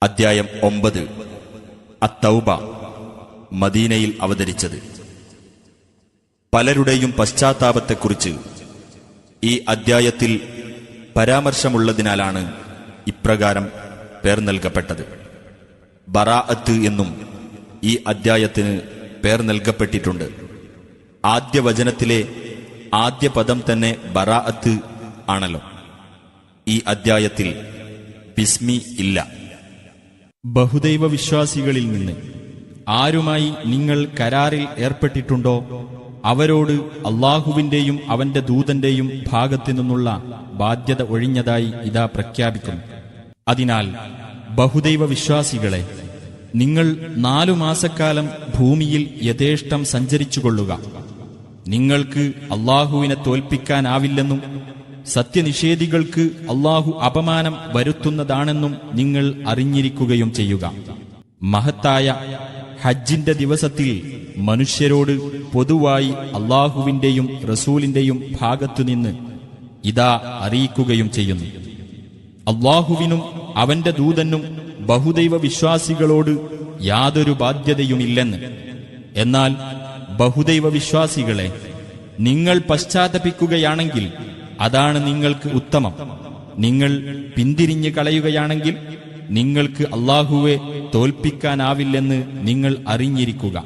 അദ്ധ്യായം 9 അത്തൗബ മദീനയിൽ അവതരിച്ചത്. പലരുടെയും പശ്ചാത്താപത്തെക്കുറിച്ച് ഈ അദ്ധ്യായത്തിൽ പരാമർശമുള്ളതിനാലാണ് ഇപ്രകാരം പേർ നൽകപ്പെട്ടത്. ബറാഅത്ത് എന്നും ഈ അദ്ധ്യായത്തിന് പേർ നൽകപ്പെട്ടിട്ടുണ്ട്. ആദ്യ വചനത്തിലെ ആദ്യ പദം തന്നെ ബറാഅത്ത് ആണല്ലോ. ഈ അദ്ധ്യായത്തിൽ ബിസ്മി ഇല്ല. ബഹുദൈവ വിശ്വാസികളിൽ നിന്ന് ആരുമായി നിങ്ങൾ കരാറിൽ ഏർപ്പെട്ടിട്ടുണ്ടോ അവരോട് അള്ളാഹുവിന്റെയും അവന്റെ ദൂതന്റെയും ഭാഗത്തു നിന്നുള്ള ബാധ്യത ഒഴിഞ്ഞതായി ഇതാ പ്രഖ്യാപിക്കുന്നു. അതിനാൽ ബഹുദൈവ വിശ്വാസികളെ, നിങ്ങൾ 4 മാസക്കാലം ഭൂമിയിൽ യഥേഷ്ടം സഞ്ചരിച്ചുകൊള്ളുക. നിങ്ങൾക്ക് അള്ളാഹുവിനെ തോൽപ്പിക്കാനാവില്ലെന്നും സത്യനിഷേധികൾക്ക് അള്ളാഹു അപമാനം വരുത്തുന്നതാണെന്നും നിങ്ങൾ അറിഞ്ഞിരിക്കുകയും ചെയ്യുക. മഹത്തായ ഹജ്ജിന്റെ ദിവസത്തിൽ മനുഷ്യരോട് പൊതുവായി അള്ളാഹുവിന്റെയും റസൂലിന്റെയും ഭാഗത്തുനിന്ന് ഇതാ അറിയിക്കുകയും ചെയ്യുന്നു. അള്ളാഹുവിനും അവന്റെ ദൂതനും ബഹുദൈവ വിശ്വാസികളോട് യാതൊരു ബാധ്യതയുമില്ലെന്ന്. എന്നാൽ ബഹുദൈവ വിശ്വാസികളെ, നിങ്ങൾ പശ്ചാത്തപിക്കുകയാണെങ്കിൽ അതാണ് നിങ്ങൾക്ക് ഉത്തമം. നിങ്ങൾ പിന്തിരിഞ്ഞു കളയുകയാണെങ്കിൽ നിങ്ങൾക്ക് അള്ളാഹുവെ തോൽപ്പിക്കാനാവില്ലെന്ന് നിങ്ങൾ അറിഞ്ഞിരിക്കുക.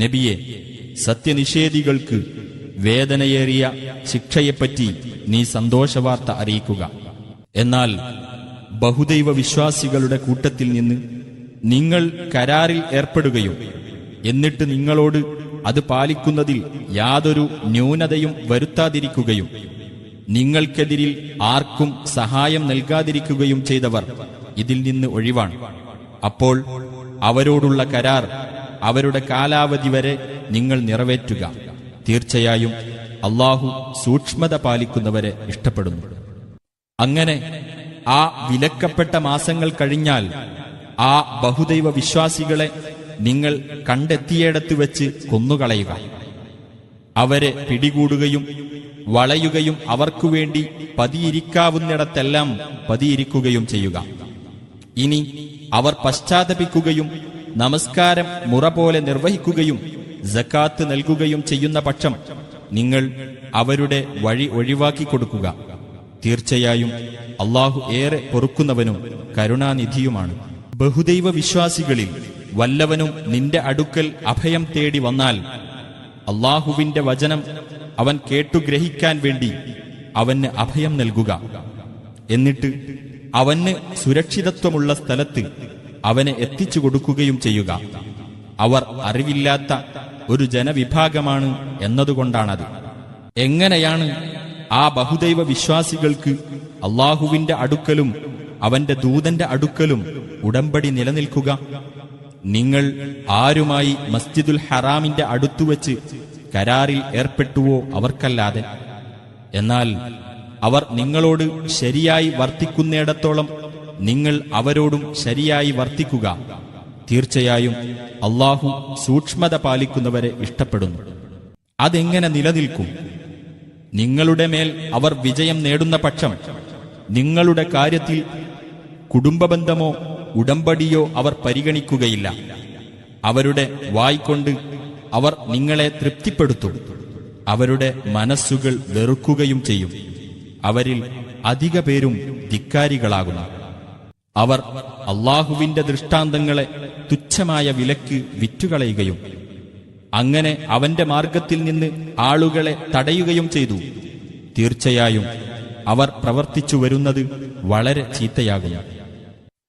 നബിയെ, സത്യനിഷേധികൾക്ക് വേദനയേറിയ ശിക്ഷയെപ്പറ്റി നീ സന്തോഷവാർത്ത അറിയിക്കുക. എന്നാൽ ബഹുദൈവ വിശ്വാസികളുടെ കൂട്ടത്തിൽ നിന്ന് നിങ്ങൾ കരാറിൽ ഏർപ്പെടുകയും എന്നിട്ട് നിങ്ങളോട് അത് പാലിക്കുന്നതിൽ യാതൊരു ന്യൂനതയും വരുത്താതിരിക്കുകയും നിങ്ങൾക്കെതിരിൽ ആർക്കും സഹായം നൽകാതിരിക്കുകയും ചെയ്തവർ ഇതിൽ നിന്ന് ഒഴിവാണ്. അപ്പോൾ അവരോടുള്ള കരാർ അവരുടെ കാലാവധി വരെ നിങ്ങൾ നിറവേറ്റുക. തീർച്ചയായും അള്ളാഹു സൂക്ഷ്മത പാലിക്കുന്നവരെ ഇഷ്ടപ്പെടുന്നു. അങ്ങനെ ആ വിലക്കപ്പെട്ട മാസങ്ങൾ കഴിഞ്ഞാൽ ആ ബഹുദൈവ വിശ്വാസികളെ നിങ്ങൾ കണ്ടെത്തിയിടത്ത് വെച്ച് കൊന്നുകളയുക. അവരെ പിടികൂടുകയും വളയുകയും അവർക്കുവേണ്ടി പതിയിരിക്കാവുന്നിടത്തെല്ലാം പതിയിരിക്കുകയും ചെയ്യുക. ഇനി അവർ പശ്ചാത്തപിക്കുകയും നമസ്കാരം മുറ പോലെ നിർവഹിക്കുകയും സക്കാത്ത് നൽകുകയും ചെയ്യുന്ന പക്ഷം നിങ്ങൾ അവരുടെ വഴി ഒഴിവാക്കി കൊടുക്കുക. തീർച്ചയായും അള്ളാഹു ഏറെ പൊറുക്കുന്നവനും കരുണാനിധിയുമാണ്. ബഹുദൈവ വിശ്വാസികളിൽ വല്ലവനും നിന്റെ അടുക്കൽ അഭയം തേടി വന്നാൽ അള്ളാഹുവിന്റെ വചനം അവൻ കേട്ടുഗ്രഹിക്കാൻ വേണ്ടി അവന് അഭയം നൽകുക. എന്നിട്ട് അവന് സുരക്ഷിതത്വമുള്ള സ്ഥലത്ത് അവനെ എത്തിച്ചു കൊടുക്കുകയും ചെയ്യുക. അവർ അറിവില്ലാത്ത ഒരു ജനവിഭാഗമാണ് എന്നതുകൊണ്ടാണത്. എങ്ങനെയാണ് ആ ബഹുദൈവ വിശ്വാസികൾക്ക് അള്ളാഹുവിന്റെ അടുക്കലും അവന്റെ ദൂതന്റെ അടുക്കലും ഉടമ്പടി നിലനിൽക്കുക? നിങ്ങൾ ആരുമായി മസ്ജിദുൽ ഹറാമിന്റെ അടുത്തുവച്ച് കരാറിൽ ഏർപ്പെട്ടുവോ അവർക്കല്ലാതെ. എന്നാൽ അവർ നിങ്ങളോട് ശരിയായി വർത്തിക്കുന്നിടത്തോളം നിങ്ങൾ അവരോടും ശരിയായി വർത്തിക്കുക. തീർച്ചയായും അള്ളാഹു സൂക്ഷ്മത പാലിക്കുന്നവരെ ഇഷ്ടപ്പെടുന്നു. അതെങ്ങനെ നിലനിൽക്കും? നിങ്ങളുടെ മേൽ അവർ വിജയം നേടുന്ന പക്ഷം നിങ്ങളുടെ കാര്യത്തിൽ കുടുംബബന്ധമോ ഉടമ്പടിയോ അവർ പരിഗണിക്കുകയില്ല. അവരുടെ വായ്കൊണ്ട് അവർ നിങ്ങളെ തൃപ്തിപ്പെടുത്തും. അവരുടെ മനസ്സുകൾ വെറുക്കുകയും ചെയ്യും. അവരിൽ അധിക പേരും ധിക്കാരികളാകുന്നു. അവർ അള്ളാഹുവിന്റെ ദൃഷ്ടാന്തങ്ങളെ തുച്ഛമായ വിലക്ക് വിറ്റുകളയുകയും അങ്ങനെ അവന്റെ മാർഗത്തിൽ നിന്ന് ആളുകളെ തടയുകയും ചെയ്തു. തീർച്ചയായും അവർ പ്രവർത്തിച്ചു വരുന്നത് വളരെ ചീത്തയാകുന്നു.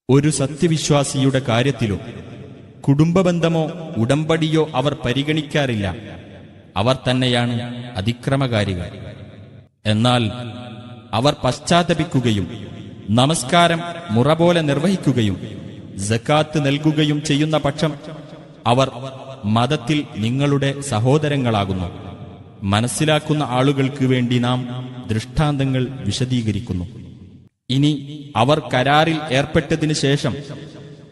ഒരു സത്യവിശ്വാസിയുടെ കാര്യത്തിലും കുടുംബബന്ധമോ ഉടമ്പടിയോ അവർ പരിഗണിക്കാറില്ല. അവർ തന്നെയാണ് അതിക്രമകാരികൾ. എന്നാൽ അവർ പശ്ചാത്തപിക്കുകയും നമസ്കാരം മുറ പോലെ നിർവഹിക്കുകയും സക്കാത്ത് നൽകുകയും ചെയ്യുന്ന പക്ഷം അവർ മതത്തിൽ നിങ്ങളുടെ സഹോദരങ്ങളാകുന്നു. മനസ്സിലാക്കുന്ന ആളുകൾക്ക് വേണ്ടി നാം ദൃഷ്ടാന്തങ്ങൾ വിശദീകരിക്കുന്നു. ഇനി അവർ കരാറിൽ ഏർപ്പെട്ടതിനു ശേഷം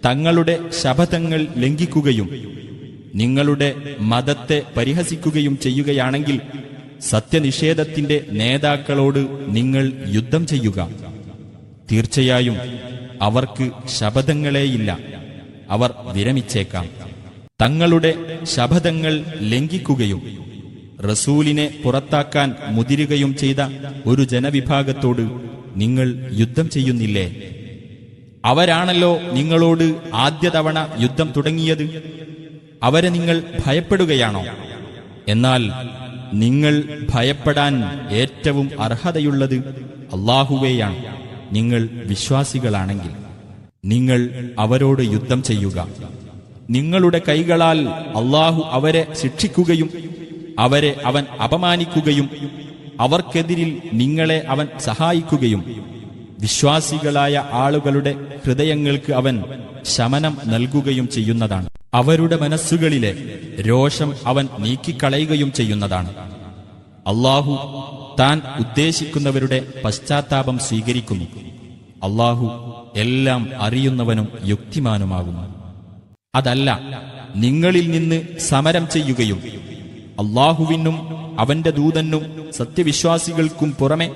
തങ്ങളുടെ ശപഥങ്ങൾ ലംഘിക്കുകയും നിങ്ങളുടെ മതത്തെ പരിഹസിക്കുകയും ചെയ്യുകയാണെങ്കിൽ സത്യനിഷേധത്തിന്റെ നേതാക്കളോട് നിങ്ങൾ യുദ്ധം ചെയ്യുക. തീർച്ചയായും അവർക്ക് ശപഥങ്ങളേയില്ല, അവർ വിരമിച്ചേക്കാം. തങ്ങളുടെ ശപഥങ്ങൾ ലംഘിക്കുകയും റസൂലിനെ പുറത്താക്കാൻ മുതിരുകയും ചെയ്ത ഒരു ജനവിഭാഗത്തോട് നിങ്ങൾ യുദ്ധം ചെയ്യുന്നില്ലേ? അവരാണല്ലോ നിങ്ങളോട് ആദ്യ തവണ യുദ്ധം തുടങ്ങിയത്. അവരെ നിങ്ങൾ ഭയപ്പെടുകയാണോ? എന്നാൽ നിങ്ങൾ ഭയപ്പെടാൻ ഏറ്റവും അർഹതയുള്ളത് അല്ലാഹുവേയാണ്. നിങ്ങൾ വിശ്വാസികളാണെങ്കിൽ നിങ്ങൾ അവരോട് യുദ്ധം ചെയ്യുക. നിങ്ങളുടെ കൈകളാൽ അല്ലാഹു അവരെ ശിക്ഷിക്കുകയും അവരെ അവൻ അപമാനിക്കുകയും അവർക്കെതിരിൽ നിങ്ങളെ അവൻ സഹായിക്കുകയും വിശ്വാസികളായ ആളുകളുടെ ഹൃദയങ്ങൾക്ക് അവൻ ശമനം നൽകുകയും ചെയ്യുന്നതാണ്. അവരുടെ മനസ്സുകളിലെ രോഷം അവൻ നീക്കിക്കളയുകയും ചെയ്യുന്നതാണ്. അല്ലാഹു താൻ ഉദ്ദേശിക്കുന്നവരുടെ പശ്ചാത്താപം സ്വീകരിക്കുന്നു. അല്ലാഹു എല്ലാം അറിയുന്നവനും യുക്തിമാനുമാകുന്നു. അതല്ല, നിങ്ങളിൽ നിന്ന് സമരം ചെയ്യുകയും അല്ലാഹുവിനും അവന്റെ ദൂതനും സത്യവിശ്വാസികൾക്കും പുറമെ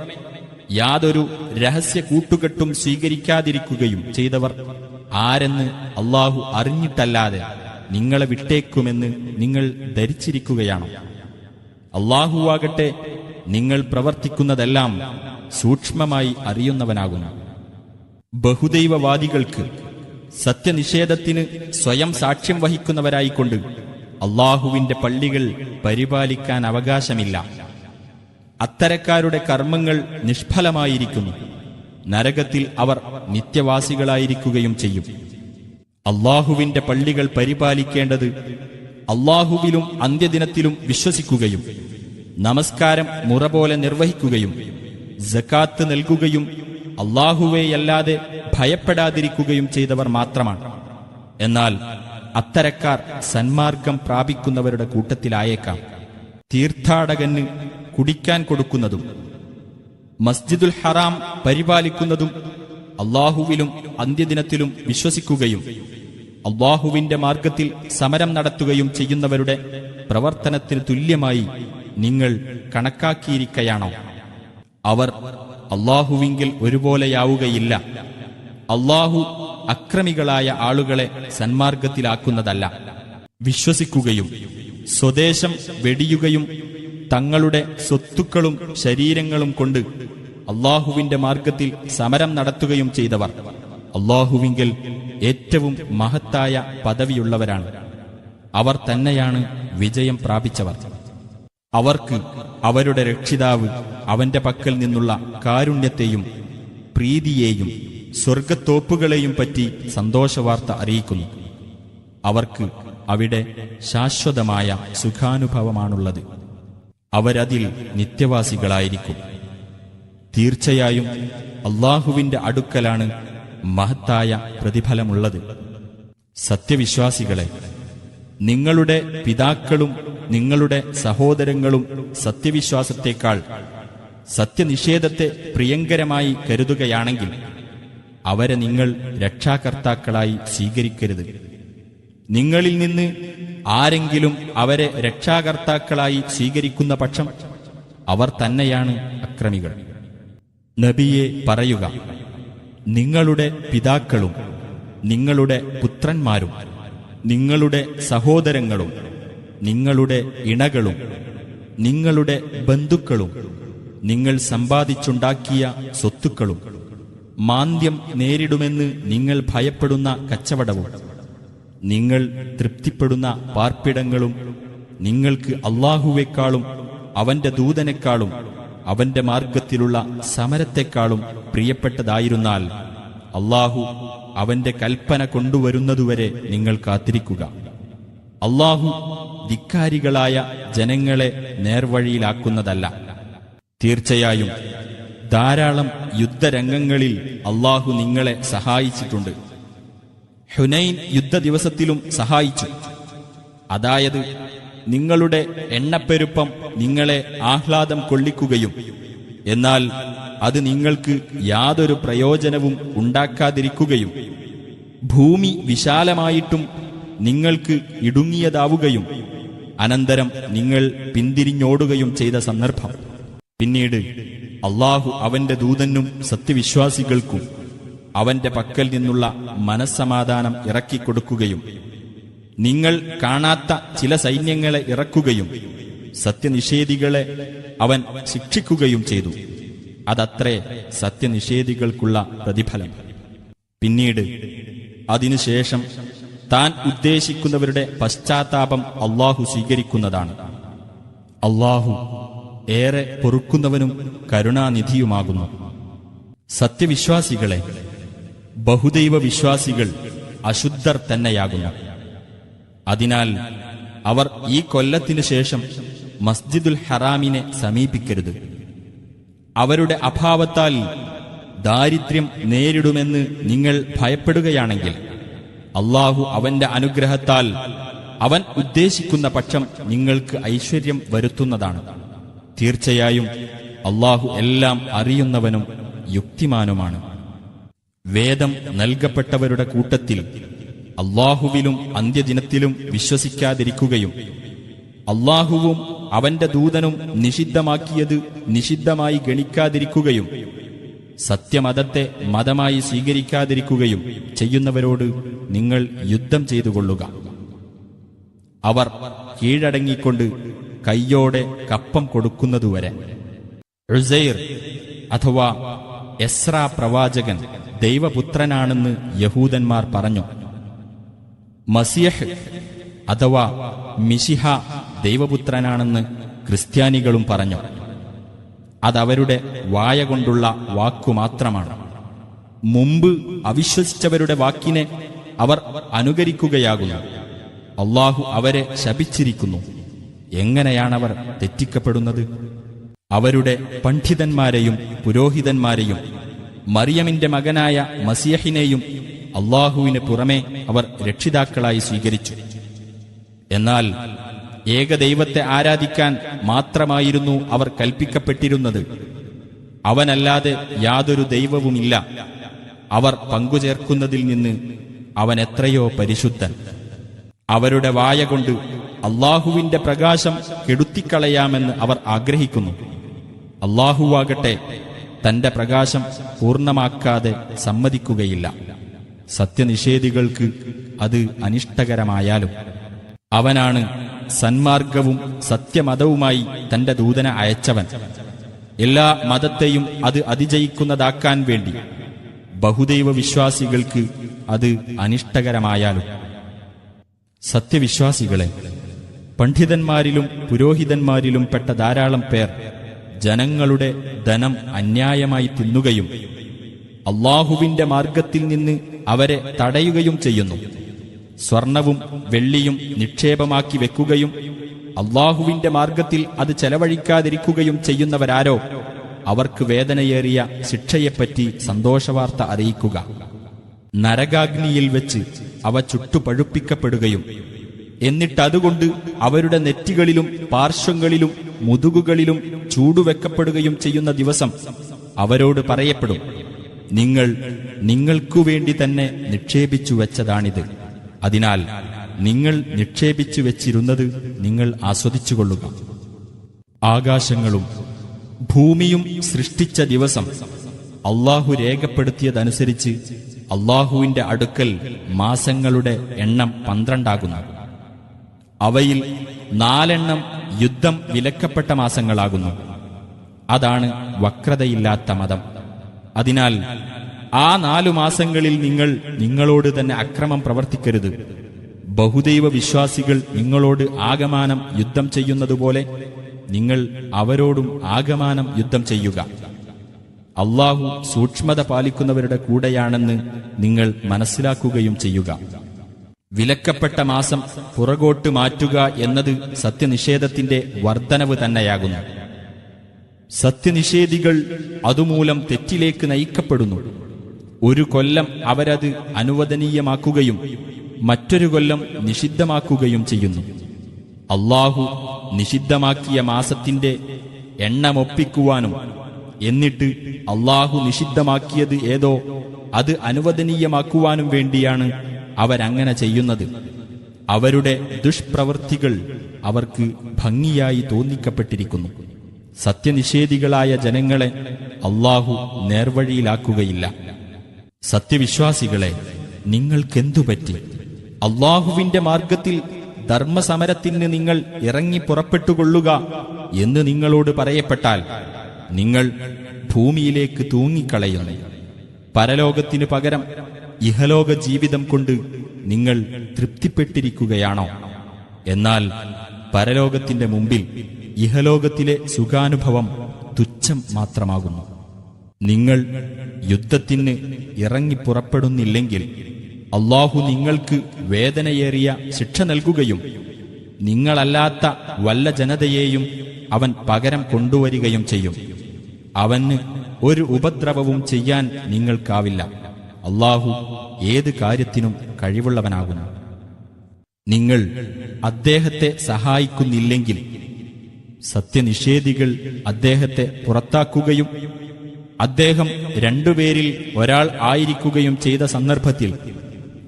യാതൊരു രഹസ്യ കൂട്ടുകെട്ടും സ്വീകരിക്കാതിരിക്കുകയും ചെയ്തവർ ആരെന്ന് അല്ലാഹു അറിഞ്ഞിട്ടല്ലാതെ നിങ്ങളെ വിട്ടേക്കുമെന്ന് നിങ്ങൾ ധരിച്ചിരിക്കുകയാണോ? അല്ലാഹുവാകട്ടെ നിങ്ങൾ പ്രവർത്തിക്കുന്നതെല്ലാം സൂക്ഷ്മമായി അറിയുന്നവനാകുന്നു. ബഹുദൈവവാദികൾക്ക് സത്യനിഷേധത്തിന് സ്വയം സാക്ഷ്യം വഹിക്കുന്നവരായിക്കൊണ്ട് അല്ലാഹുവിന്റെ പള്ളികൾ പരിപാലിക്കാൻ അവകാശമില്ല. അത്തരക്കാരുടെ കർമ്മങ്ങൾ നിഷ്ഫലമായിരിക്കുന്നു. നരകത്തിൽ അവർ നിത്യവാസികളായിരിക്കുകയും ചെയ്യും. അല്ലാഹുവിന്റെ പള്ളികൾ പരിപാലിക്കേണ്ടത് അല്ലാഹുവിലും അന്ത്യദിനത്തിലും വിശ്വസിക്കുകയും നമസ്കാരം മുറ പോലെ നിർവഹിക്കുകയും സകാത്ത് നൽകുകയും അല്ലാഹുവേയല്ലാതെ ഭയപ്പെടാതിരിക്കുകയും ചെയ്തവർ മാത്രമാണ്. എന്നാൽ അത്തരക്കാർ സന്മാർഗം പ്രാപിക്കുന്നവരുടെ കൂട്ടത്തിലായേക്കാം. തീർത്ഥാടകന് കുടിക്കാൻ കൊടുക്കുന്നതും മസ്ജിദുൽ ഹറാം പരിപാലിക്കുന്നതും അല്ലാഹുവിലും അന്ത്യദിനത്തിലും വിശ്വസിക്കുകയും അല്ലാഹുവിന്റെ മാർഗത്തിൽ സമരം നടത്തുകയും ചെയ്യുന്നവരുടെ പ്രവർത്തനത്തിന് തുല്യമായി നിങ്ങൾ കണക്കാക്കിയിരിക്കയാണോ? അവർ അല്ലാഹുവിങ്കിൽ ഒരുപോലെയാവുകയില്ല. അല്ലാഹു അക്രമികളായ ആളുകളെ സന്മാർഗത്തിലാക്കുന്നതല്ല. വിശ്വസിക്കുകയും സ്വദേശം വെടിയുകയും തങ്ങളുടെ സ്വത്തുക്കളും ശരീരങ്ങളും കൊണ്ട് അല്ലാഹുവിന്റെ മാർഗത്തിൽ സമരം നടത്തുകയും ചെയ്തവർ അല്ലാഹുവിങ്കിൽ ഏറ്റവും മഹത്തായ പദവിയുള്ളവരാണ്. അവർ തന്നെയാണ് വിജയം പ്രാപിച്ചവർ. അവർക്ക് അവരുടെ രക്ഷിതാവ് അവന്റെ പക്കൽ നിന്നുള്ള കാരുണ്യത്തെയും പ്രീതിയെയും സ്വർഗത്തോപ്പുകളെയും പറ്റി സന്തോഷവാർത്ത അറിയിക്കുന്നു. അവർക്ക് അവിടെ ശാശ്വതമായ സുഖാനുഭവമാണുള്ളത്. അവരതിൽ നിത്യവാസികളായിരിക്കും. തീർച്ചയായും അല്ലാഹുവിന്റെ അടുക്കലാണ് മഹത്തായ പ്രതിഫലമുള്ളത്. സത്യവിശ്വാസികളെ, നിങ്ങളുടെ പിതാക്കളും നിങ്ങളുടെ സഹോദരങ്ങളും സത്യവിശ്വാസത്തെക്കാൾ സത്യനിഷേധത്തെ പ്രിയങ്കരമായി കരുതുകയാണെങ്കിൽ അവരെ നിങ്ങൾ രക്ഷാകർത്താക്കളായി സ്വീകരിക്കരുത്. നിങ്ങളിൽ നിന്ന് ആരെങ്കിലും അവരെ രക്ഷാകർത്താക്കളായി സ്വീകരിക്കുന്ന പക്ഷം അവർ തന്നെയാണ് അക്രമികൾ. നബിയെ പറയുക, നിങ്ങളുടെ പിതാക്കളും നിങ്ങളുടെ പുത്രന്മാരും നിങ്ങളുടെ സഹോദരങ്ങളും നിങ്ങളുടെ ഇണകളും നിങ്ങളുടെ ബന്ധുക്കളും നിങ്ങൾ സമ്പാദിച്ചുണ്ടാക്കിയ സ്വത്തുക്കളും മാന്ദ്യം നേരിടുമെന്ന് നിങ്ങൾ ഭയപ്പെടുന്ന കച്ചവടവും നിങ്ങൾ തൃപ്തിപ്പെടുന്ന പാർപ്പിടങ്ങളും നിങ്ങൾക്ക് അല്ലാഹുവേക്കാളും അവന്റെ ദൂതനേക്കാളും അവന്റെ മാർഗത്തിലുള്ള സമരത്തെക്കാളും പ്രിയപ്പെട്ടതായിരുന്നാൽ അല്ലാഹു അവന്റെ കൽപ്പന കൊണ്ടുവരുന്നതുവരെ നിങ്ങൾ കാത്തിരിക്കുക. അല്ലാഹു ധിക്കാരികളായ ജനങ്ങളെ നേർവഴിയിലാക്കുന്നതല്ല. തീർച്ചയായും ധാരാളം യുദ്ധരംഗങ്ങളിൽ അല്ലാഹു നിങ്ങളെ സഹായിച്ചിട്ടുണ്ട്. ഹുനൈൻ യുദ്ധദിവസത്തിലും സഹായിച്ചു. അതായത് നിങ്ങളുടെ എണ്ണപ്പെരുപ്പം നിങ്ങളെ ആഹ്ലാദം കൊള്ളിക്കുകയും എന്നാൽ അത് നിങ്ങൾക്ക് യാതൊരു പ്രയോജനവും ഉണ്ടാക്കാതിരിക്കുകയും ഭൂമി വിശാലമായിട്ടും നിങ്ങൾക്ക് ഇടുങ്ങിയതാവുകയും അനന്തരം നിങ്ങൾ പിന്തിരിഞ്ഞോടുകയും ചെയ്ത സന്ദർഭം. പിന്നീട് അല്ലാഹു അവന്റെ ദൂതനും സത്യവിശ്വാസികൾക്കും അവന്റെ പക്കൽ നിന്നുള്ള മനസ്സമാധാനം ഇറക്കിക്കൊടുക്കുകയും നിങ്ങൾ കാണാത്ത ചില സൈന്യങ്ങളെ ഇറക്കുകയും സത്യനിഷേധികളെ അവൻ ശിക്ഷിക്കുകയും ചെയ്തു. അതത്രേ സത്യനിഷേധികൾക്കുള്ള പ്രതിഫലം. പിന്നീട് അതിനുശേഷം താൻ ഉദ്ദേശിക്കുന്നവരുടെ പശ്ചാത്താപം അല്ലാഹു സ്വീകരിക്കുന്നതാണ്. അല്ലാഹു ഏറെ പൊറുക്കുന്നവനും കരുണാനിധിയുമാകുന്നു. സത്യവിശ്വാസികളെ, ബഹുദൈവ വിശ്വാസികൾ അശുദ്ധർ തന്നെയാകുന്നു. അതിനാൽ അവർ ഈ കൊല്ലത്തിനു ശേഷം മസ്ജിദുൽ ഹറാമിനെ സമീപിക്കരുത്. അവരുടെ അഭാവത്താൽ ദാരിദ്ര്യം നേരിടുമെന്ന് നിങ്ങൾ ഭയപ്പെടുകയാണെങ്കിൽ അല്ലാഹു അവന്റെ അനുഗ്രഹത്താൽ അവൻ ഉദ്ദേശിക്കുന്ന പക്ഷം നിങ്ങൾക്ക് ഐശ്വര്യം വരുത്തുന്നതാണ്. തീർച്ചയായും അല്ലാഹു എല്ലാം അറിയുന്നവനും യുക്തിമാനുമാണ്. വേദം നൽകപ്പെട്ടവരുടെ കൂട്ടത്തിൽ അല്ലാഹുവിലും അന്ത്യദിനത്തിലും വിശ്വസിക്കാതിരിക്കുകയും അല്ലാഹുവും അവന്റെ ദൂതനും നിഷിദ്ധമാക്കിയത് നിഷിദ്ധമായി ഗണിക്കാതിരിക്കുകയും സത്യമതത്തെ മതമായി സ്വീകരിക്കാതിരിക്കുകയും ചെയ്യുന്നവരോട് നിങ്ങൾ യുദ്ധം ചെയ്തുകൊള്ളുക. അവർ കീഴടങ്ങിക്കൊണ്ട് കയ്യോടെ കപ്പം കൊടുക്കുന്നതുവരെ. ഉസൈർ അഥവാ എസ്രാ പ്രവാചകൻ ദൈവപുത്രനാണെന്ന് യഹൂദന്മാർ പറഞ്ഞു. മസിയഹ് അഥവാ മിശിഹ ദൈവപുത്രനാണെന്ന് ക്രിസ്ത്യാനികളും പറഞ്ഞു. അതവരുടെ വായ കൊണ്ടുള്ള വാക്കുമാത്രമാണ്. മുമ്പ് അവിശ്വസിച്ചവരുടെ വാക്കിനെ അവർ അനുകരിക്കുകയാകുന്നു. അല്ലാഹു അവരെ ശപിച്ചിരിക്കുന്നു. എങ്ങനെയാണവർ തെറ്റിക്കപ്പെടുന്നത്? അവരുടെ പണ്ഡിതന്മാരെയും പുരോഹിതന്മാരെയും മറിയമിന്റെ മകനായ മസിയഹിനെയും അല്ലാഹുവിന് പുറമെ അവർ രക്ഷിതാക്കളായി സ്വീകരിച്ചു. എന്നാൽ ഏകദൈവത്തെ ആരാധിക്കാൻ മാത്രമായിരുന്നു അവർ കൽപ്പിക്കപ്പെട്ടിരുന്നത്. അവനല്ലാതെ യാതൊരു ദൈവവുമില്ല. അവർ പങ്കുചേർക്കുന്നതിൽ നിന്ന് അവൻ എത്രയോ പരിശുദ്ധൻ. അവരുടെ വായ കൊണ്ട് അല്ലാഹുവിന്റെ പ്രകാശം കെടുത്തിക്കളയാമെന്ന് അവർ ആഗ്രഹിക്കുന്നു. അല്ലാഹുവാകട്ടെ തന്റെ പ്രകാശം പൂർണ്ണമാക്കാതെ സമ്മതിക്കുകയില്ല. സത്യനിഷേധികൾക്ക് അത് അനിഷ്ടകരമായാലും അവനാണ് സന്മാർഗവും സത്യമതവുമായി തന്റെ ദൂതനെ അയച്ചവൻ. എല്ലാ മതത്തെയും അത് അതിജയിക്കുന്നതാക്കാൻ വേണ്ടി ബഹുദൈവ വിശ്വാസികൾക്ക് അത് അനിഷ്ടകരമായാലും. സത്യവിശ്വാസികളെ, പണ്ഡിതന്മാരിലും പുരോഹിതന്മാരിലും പെട്ട ധാരാളം പേർ ജനങ്ങളുടെ ധനം അന്യായമായി തിന്നുകയും അല്ലാഹുവിന്റെ മാർഗത്തിൽ നിന്ന് അവരെ തടയുകയും ചെയ്യുന്നു. സ്വർണവും വെള്ളിയും നിക്ഷേപമാക്കി വെക്കുകയും അല്ലാഹുവിന്റെ മാർഗത്തിൽ അത് ചെലവഴിക്കാതിരിക്കുകയും ചെയ്യുന്നവരാരോ അവർക്ക് വേദനയേറിയ ശിക്ഷയെപ്പറ്റി സന്തോഷവാർത്ത അറിയിക്കുക. നരകാഗ്നിയിൽ വെച്ച് അവ ചുട്ടുപഴുപ്പിക്കപ്പെടുകയും എന്നിട്ടതുകൊണ്ട് അവരുടെ നെറ്റികളിലും പാർശ്വങ്ങളിലും മുതുകുകളിലും ചൂടുവെക്കപ്പെടുകയും ചെയ്യുന്ന ദിവസം അവരോട് പറയപ്പെടും, നിങ്ങൾ നിങ്ങൾക്കുവേണ്ടി തന്നെ നിക്ഷേപിച്ചു വെച്ചതാണിത്. അതിനാൽ നിങ്ങൾ നിക്ഷേപിച്ചു വെച്ചിരുന്നത് നിങ്ങൾ ആസ്വദിച്ചുകൊള്ളുക. ആകാശങ്ങളും ഭൂമിയും സൃഷ്ടിച്ച ദിവസം അല്ലാഹു രേഖപ്പെടുത്തിയതനുസരിച്ച് അല്ലാഹുവിന്റെ അടുക്കൽ മാസങ്ങളുടെ എണ്ണം 12 ആകുന്നു. അവയിൽ 4 യുദ്ധം വിലക്കപ്പെട്ട മാസങ്ങളാകുന്നു. അതാണ് വക്രതയില്ലാത്ത മതം. അതിനാൽ ആ 4 മാസങ്ങളിൽ നിങ്ങൾ നിങ്ങളോട് തന്നെ അക്രമം പ്രവർത്തിക്കരുത്. ബഹുദൈവ വിശ്വാസികൾ നിങ്ങളോട് ആകമാനം യുദ്ധം ചെയ്യുന്നതുപോലെ നിങ്ങൾ അവരോടും ആകമാനം യുദ്ധം ചെയ്യുക. അല്ലാഹു സൂക്ഷ്മത പാലിക്കുന്നവരുടെ കൂടെയാണെന്ന് നിങ്ങൾ മനസ്സിലാക്കുകയും ചെയ്യുക. വിലക്കപ്പെട്ട മാസം പുറകോട്ട് മാറ്റുക എന്നത് സത്യനിഷേധത്തിന്റെ വർധനവ് തന്നെയാകുന്നു. സത്യനിഷേധികൾ അതുമൂലം തെറ്റിലേക്ക് നയിക്കപ്പെടുന്നു. ഒരു കൊല്ലം അവരത് അനുവദനീയമാക്കുകയും മറ്റൊരു കൊല്ലം നിഷിദ്ധമാക്കുകയും ചെയ്യുന്നു. അല്ലാഹു നിഷിദ്ധമാക്കിയ മാസത്തിന്റെ എണ്ണമൊപ്പിക്കുവാനും എന്നിട്ട് അല്ലാഹു നിഷിദ്ധമാക്കിയത് ഏതോ അത് അനുവദനീയമാക്കുവാനും വേണ്ടിയാണ് അവരങ്ങനെ ചെയ്യുന്നത്. അവരുടെ ദുഷ്പ്രവൃത്തികൾ അവർക്ക് ഭംഗിയായി തോന്നിക്കപ്പെട്ടിരിക്കുന്നു. സത്യനിഷേധികളായ ജനങ്ങളെ അല്ലാഹു നേർവഴിയിലാക്കുകയില്ല. സത്യവിശ്വാസികളെ, നിങ്ങൾക്കെന്തുപറ്റി? അള്ളാഹുവിന്റെ മാർഗത്തിൽ ധർമ്മസമരത്തിന് നിങ്ങൾ ഇറങ്ങി പുറപ്പെട്ടുകൊള്ളുക എന്ന് നിങ്ങളോട് പറയപ്പെട്ടാൽ നിങ്ങൾ ഭൂമിയിലേക്ക് തൂങ്ങിക്കളയുന്നു. പരലോകത്തിനു പകരം ഇഹലോക ജീവിതം കൊണ്ട് നിങ്ങൾ തൃപ്തിപ്പെട്ടിരിക്കുകയാണോ? എന്നാൽ പരലോകത്തിന്റെ മുമ്പിൽ ഇഹലോകത്തിലെ സുഖാനുഭവം തുച്ഛം മാത്രമാകുന്നു. നിങ്ങൾ യുദ്ധത്തിന് ഇറങ്ങിപ്പുറപ്പെടുന്നില്ലെങ്കിൽ അള്ളാഹു നിങ്ങൾക്ക് വേദനയേറിയ ശിക്ഷ നൽകുകയും നിങ്ങളല്ലാത്ത വല്ല ജനതയെയും അവൻ പകരം കൊണ്ടുവരികയും ചെയ്യും. അവന് ഒരു ഉപദ്രവവും ചെയ്യാൻ നിങ്ങൾക്കാവില്ല. അള്ളാഹു ഏത് കാര്യത്തിനും കഴിവുള്ളവനാകുന്നു. നിങ്ങൾ അദ്ദേഹത്തെ സഹായിക്കുന്നില്ലെങ്കിൽ സത്യനിഷേധികൾ അദ്ദേഹത്തെ പുറത്താക്കുകയും അദ്ദേഹം രണ്ടുപേരിൽ ഒരാൾ ആയിരിക്കുകയും ചെയ്ത സന്ദർഭത്തിൽ,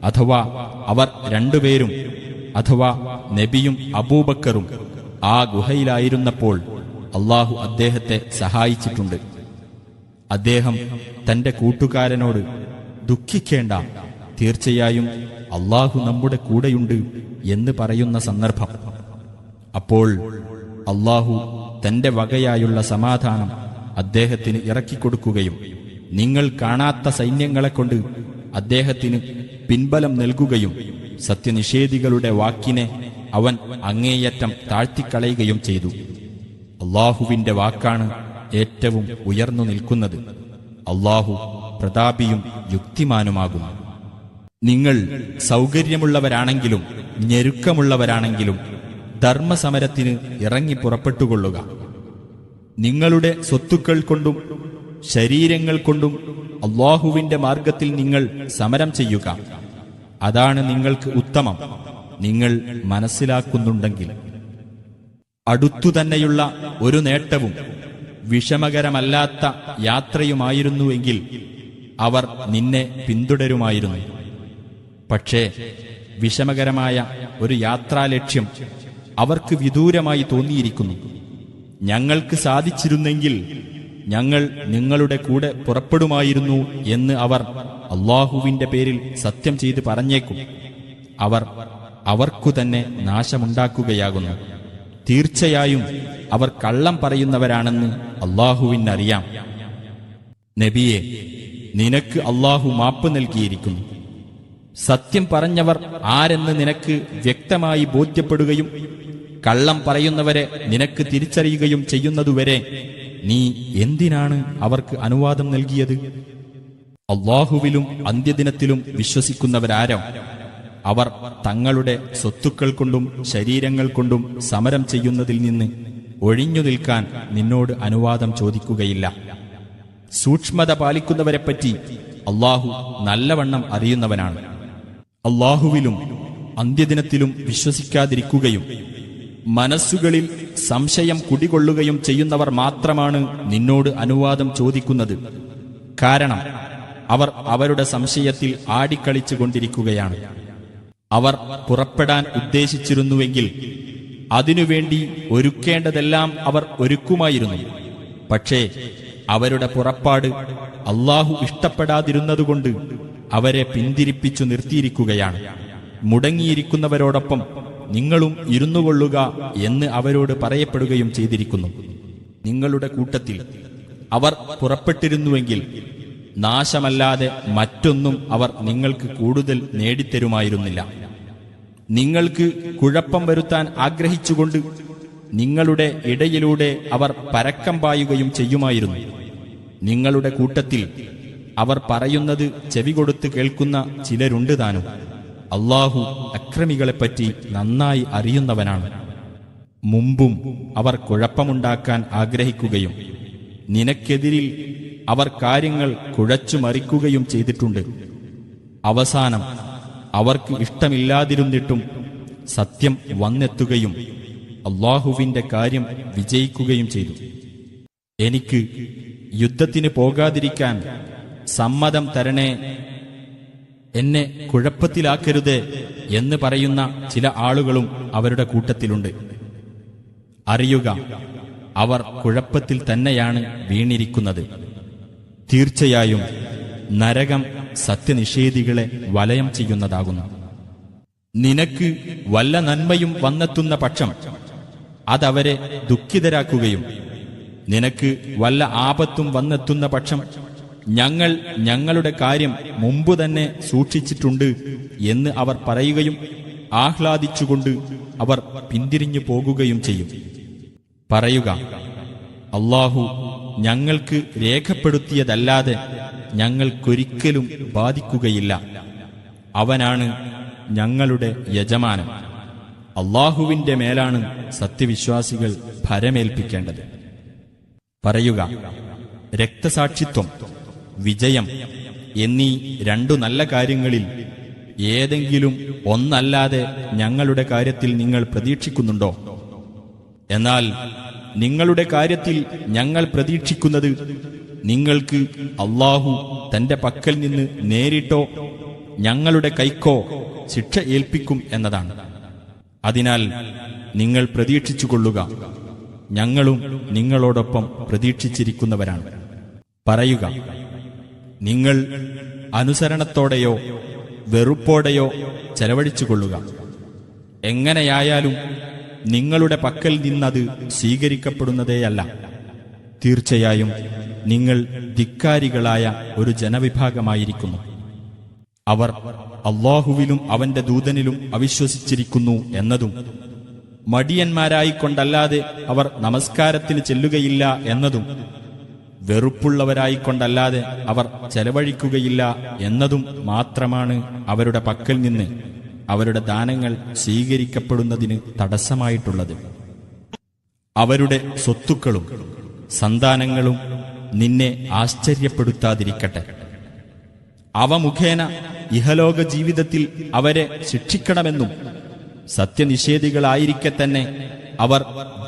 അഥവാ അവർ രണ്ടുപേരും അഥവാ നബിയും അബൂബക്കറും ആ ഗുഹയിലായിരുന്നപ്പോൾ അള്ളാഹു അദ്ദേഹത്തെ സഹായിച്ചിട്ടുണ്ട്. അദ്ദേഹം തന്റെ കൂട്ടുകാരനോട്, ദുഃഖിക്കേണ്ട, തീർച്ചയായും അള്ളാഹു നമ്മുടെ കൂടെയുണ്ട് എന്ന് പറയുന്ന സന്ദർഭം. അപ്പോൾ അള്ളാഹു തന്റെ വകയായുള്ള സമാധാനം അദ്ദേഹത്തിന് ഇറക്കിക്കൊടുക്കുകയും നിങ്ങൾ കാണാത്ത സൈന്യങ്ങളെക്കൊണ്ട് അദ്ദേഹത്തിന് പിൻബലം നൽകുകയും സത്യനിഷേധികളുടെ വാക്കിനെ അവൻ അങ്ങേയറ്റം താഴ്ത്തിക്കളയുകയും ചെയ്തു. അള്ളാഹുവിന്റെ വാക്കാണ് ഏറ്റവും ഉയർന്നു നിൽക്കുന്നത്. അള്ളാഹു പ്രതാപിയും യുക്തിമാനുമാകുന്നു. നിങ്ങൾ സൗകര്യമുള്ളവരാണെങ്കിലും ഞെരുക്കമുള്ളവരാണെങ്കിലും ധർമ്മസമരത്തിന് ഇറങ്ങി പുറപ്പെട്ടുകൊള്ളുക. നിങ്ങളുടെ സ്വത്തുക്കൾ കൊണ്ടും ശരീരങ്ങൾ കൊണ്ടും അള്ളാഹുവിന്റെ മാർഗത്തിൽ നിങ്ങൾ സമരം ചെയ്യുക. അതാണ് നിങ്ങൾക്ക് ഉത്തമം, നിങ്ങൾ മനസ്സിലാക്കുന്നുണ്ടെങ്കിൽ. അടുത്തുതന്നെയുള്ള ഒരു നേട്ടവും വിഷമകരമല്ലാത്ത യാത്രയുമായിരുന്നുവെങ്കിൽ അവർ നിന്നെ പിന്തുടരുമായിരുന്നു. പക്ഷേ വിഷമകരമായ ഒരു യാത്രാലക്ഷ്യം അവർക്ക് വിദൂരമായി തോന്നിയിരിക്കുന്നു. ഞങ്ങൾക്ക് സാധിച്ചിരുന്നെങ്കിൽ ഞങ്ങൾ നിങ്ങളുടെ കൂടെ പുറപ്പെടുമായിരുന്നു എന്ന് അവർ അള്ളാഹുവിന്റെ പേരിൽ സത്യം ചെയ്ത് പറഞ്ഞേക്കും. അവർ അവർക്കു തന്നെ നാശമുണ്ടാക്കുകയാകുന്നു. തീർച്ചയായും അവർ കള്ളം പറയുന്നവരാണെന്ന് അള്ളാഹുവിനറിയാം. നബിയെ, നിനക്ക് അള്ളാഹു മാപ്പ് നൽകിയിരിക്കുന്നു. സത്യം പറഞ്ഞവർ ആരെന്ന് നിനക്ക് വ്യക്തമായി ബോധ്യപ്പെടുകയും കള്ളം പറയുന്നവരെ നിനക്ക് തിരിച്ചറിയുകയും ചെയ്യുന്നതുവരെ നീ എന്തിനാണ് അവർക്ക് അനുവാദം നൽകിയത്? അള്ളാഹുവിലും അന്ത്യദിനത്തിലും വിശ്വസിക്കുന്നവരാരോ അവർ തങ്ങളുടെ സ്വത്തുക്കൾ കൊണ്ടും ശരീരങ്ങൾ കൊണ്ടും സമരം ചെയ്യുന്നതിൽ നിന്ന് ഒഴിഞ്ഞു നിൽക്കാൻ നിന്നോട് അനുവാദം ചോദിക്കുകയില്ല. സൂക്ഷ്മത പാലിക്കുന്നവരെപ്പറ്റി അള്ളാഹു നല്ലവണ്ണം അറിയുന്നവനാണ്. അള്ളാഹുവിലും അന്ത്യദിനത്തിലും വിശ്വസിക്കാതിരിക്കുകയും മനസ്സുകളിൽ സംശയം കുടികൊള്ളുകയും ചെയ്യുന്നവർ മാത്രമാണ് നിന്നോട് അനുവാദം ചോദിക്കുന്നത്. കാരണം അവർ അവരുടെ സംശയത്തിൽ ആടിക്കളിച്ചു കൊണ്ടിരിക്കുകയാണ്. അവർ പുറപ്പെടാൻ ഉദ്ദേശിച്ചിരുന്നുവെങ്കിൽ അതിനുവേണ്ടി ഒരുക്കേണ്ടതെല്ലാം അവർ ഒരുക്കുമായിരുന്നു. പക്ഷേ അവരുടെ പുറപ്പാട് അള്ളാഹു ഇഷ്ടപ്പെടാതിരുന്നതുകൊണ്ട് അവരെ പിന്തിരിപ്പിച്ചു നിർത്തിയിരിക്കുകയാണ്. മുടങ്ങിയിരിക്കുന്നവരോടൊപ്പം നിങ്ങളും ഇരുന്നുകൊള്ളുക എന്ന് അവരോട് പറയപ്പെടുകയും ചെയ്തിരിക്കുന്നു. നിങ്ങളുടെ കൂട്ടത്തിൽ അവർ പുറപ്പെട്ടിരുന്നുവെങ്കിൽ നാശമല്ലാതെ മറ്റൊന്നും അവർ നിങ്ങൾക്ക് കൂടുതൽ നേടിത്തരുമായിരുന്നില്ല. നിങ്ങൾക്ക് കുഴപ്പം വരുത്താൻ ആഗ്രഹിച്ചുകൊണ്ട് നിങ്ങളുടെ ഇടയിലൂടെ അവർ പരക്കം പായുകയും ചെയ്യുമായിരുന്നു. നിങ്ങളുടെ കൂട്ടത്തിൽ അവർ പറയുന്നത് ചെവികൊടുത്ത് കേൾക്കുന്ന ചിലരുണ്ട് താനും. അള്ളാഹു അക്രമികളെപ്പറ്റി നന്നായി അറിയുന്നവനാണ്. മുമ്പും അവർ കുഴപ്പമുണ്ടാക്കാൻ ആഗ്രഹിക്കുകയും നിനക്കെതിരിൽ അവർ കാര്യങ്ങൾ കുഴച്ചുമറിക്കുകയും ചെയ്തിട്ടുണ്ട്. അവസാനം അവർക്ക് ഇഷ്ടമില്ലാതിരുന്നിട്ടും സത്യം വന്നെത്തുകയും അള്ളാഹുവിന്റെ കാര്യം വിജയിക്കുകയും ചെയ്തു. എനിക്ക് യുദ്ധത്തിന് പോകാതിരിക്കാൻ സമ്മതം തരണേ, എന്നെ കുഴപ്പത്തിലാക്കരുതേ എന്ന് പറയുന്ന ചില ആളുകളും അവരുടെ കൂട്ടത്തിലുണ്ട്. അറിയുക, അവർ കുഴപ്പത്തിൽ തന്നെയാണ് വീണിരിക്കുന്നത്. തീർച്ചയായും നരകം സത്യനിഷേധികളെ വലയം ചെയ്യുന്നതാകുന്നു. നിനക്ക് വല്ല നന്മയും വന്നെത്തുന്ന പക്ഷം അതവരെ ദുഃഖിതരാക്കുകയും നിനക്ക് വല്ല ആപത്തും വന്നെത്തുന്ന പക്ഷം ഞങ്ങൾ ഞങ്ങളുടെ കാര്യം മുമ്പ് തന്നെ സൂക്ഷിച്ചിട്ടുണ്ട് എന്ന് അവർ പറയുകയും ആഹ്ലാദിച്ചുകൊണ്ട് അവർ പിന്തിരിഞ്ഞു പോകുകയും ചെയ്യും. പറയുക, അല്ലാഹു ഞങ്ങൾക്ക് രേഖപ്പെടുത്തിയതല്ലാതെ ഞങ്ങൾക്കൊരിക്കലും ബാധിക്കുകയില്ല. അവനാണ് ഞങ്ങളുടെ യജമാനൻ. അല്ലാഹുവിന്റെ മേലാണ് സത്യവിശ്വാസികൾ ഭരമേൽപ്പിക്കേണ്ടത്. പറയുക, രക്തസാക്ഷിത്വം, വിജയം എന്നീ രണ്ടു നല്ല കാര്യങ്ങളിൽ ഏതെങ്കിലും ഒന്നല്ലാതെ ഞങ്ങളുടെ കാര്യത്തിൽ നിങ്ങൾ പ്രതീക്ഷിക്കുന്നുണ്ടോ? എന്നാൽ നിങ്ങളുടെ കാര്യത്തിൽ ഞങ്ങൾ പ്രതീക്ഷിക്കുന്നത് നിങ്ങൾക്ക് അല്ലാഹു തന്റെ പക്കൽ നിന്ന് നേരിട്ടോ ഞങ്ങളുടെ കൈക്കോ ശിക്ഷ ഏൽപ്പിക്കും എന്നതാണ്. അതിനാൽ നിങ്ങൾ പ്രതീക്ഷിച്ചുകൊള്ളുക, ഞങ്ങളും നിങ്ങളോടൊപ്പം പ്രതീക്ഷിച്ചിരിക്കുന്നവരാണ്. പറയുക, നിങ്ങൾ അനുസരണത്തോടെയോ വെറുപ്പോടെയോ ചെലവഴിച്ചുകൊള്ളുക. എങ്ങനെയായാലും നിങ്ങളുടെ പക്കൽ നിന്നത് സ്വീകരിക്കപ്പെടുന്നതേയല്ല. തീർച്ചയായും നിങ്ങൾ ധിക്കാരികളായ ഒരു ജനവിഭാഗമായിരിക്കുന്നു. അവർ അല്ലാഹുവിലും അവന്റെ ദൂതനിലും അവിശ്വസിച്ചിരിക്കുന്നു എന്നതും മടിയന്മാരായിക്കൊണ്ടല്ലാതെ അവർ നമസ്കാരത്തിന് ചെല്ലുകയില്ല എന്നതും വെറുപ്പുള്ളവരായിക്കൊണ്ടല്ലാതെ അവർ ചെലവഴിക്കുകയില്ല എന്നതും മാത്രമാണ് അവരുടെ പക്കൽ നിന്ന് അവരുടെ ദാനങ്ങൾ സ്വീകരിക്കപ്പെടുന്നതിന് തടസ്സമായിട്ടുള്ളത്. അവരുടെ സ്വത്തുക്കളും സന്താനങ്ങളും നിന്നെ ആശ്ചര്യപ്പെടുത്താതിരിക്കട്ടെ. അവ മുഖേന ഇഹലോക ജീവിതത്തിൽ അവരെ ശിക്ഷിക്കണമെന്നും സത്യനിഷേധികളായിരിക്കെ തന്നെ അവർ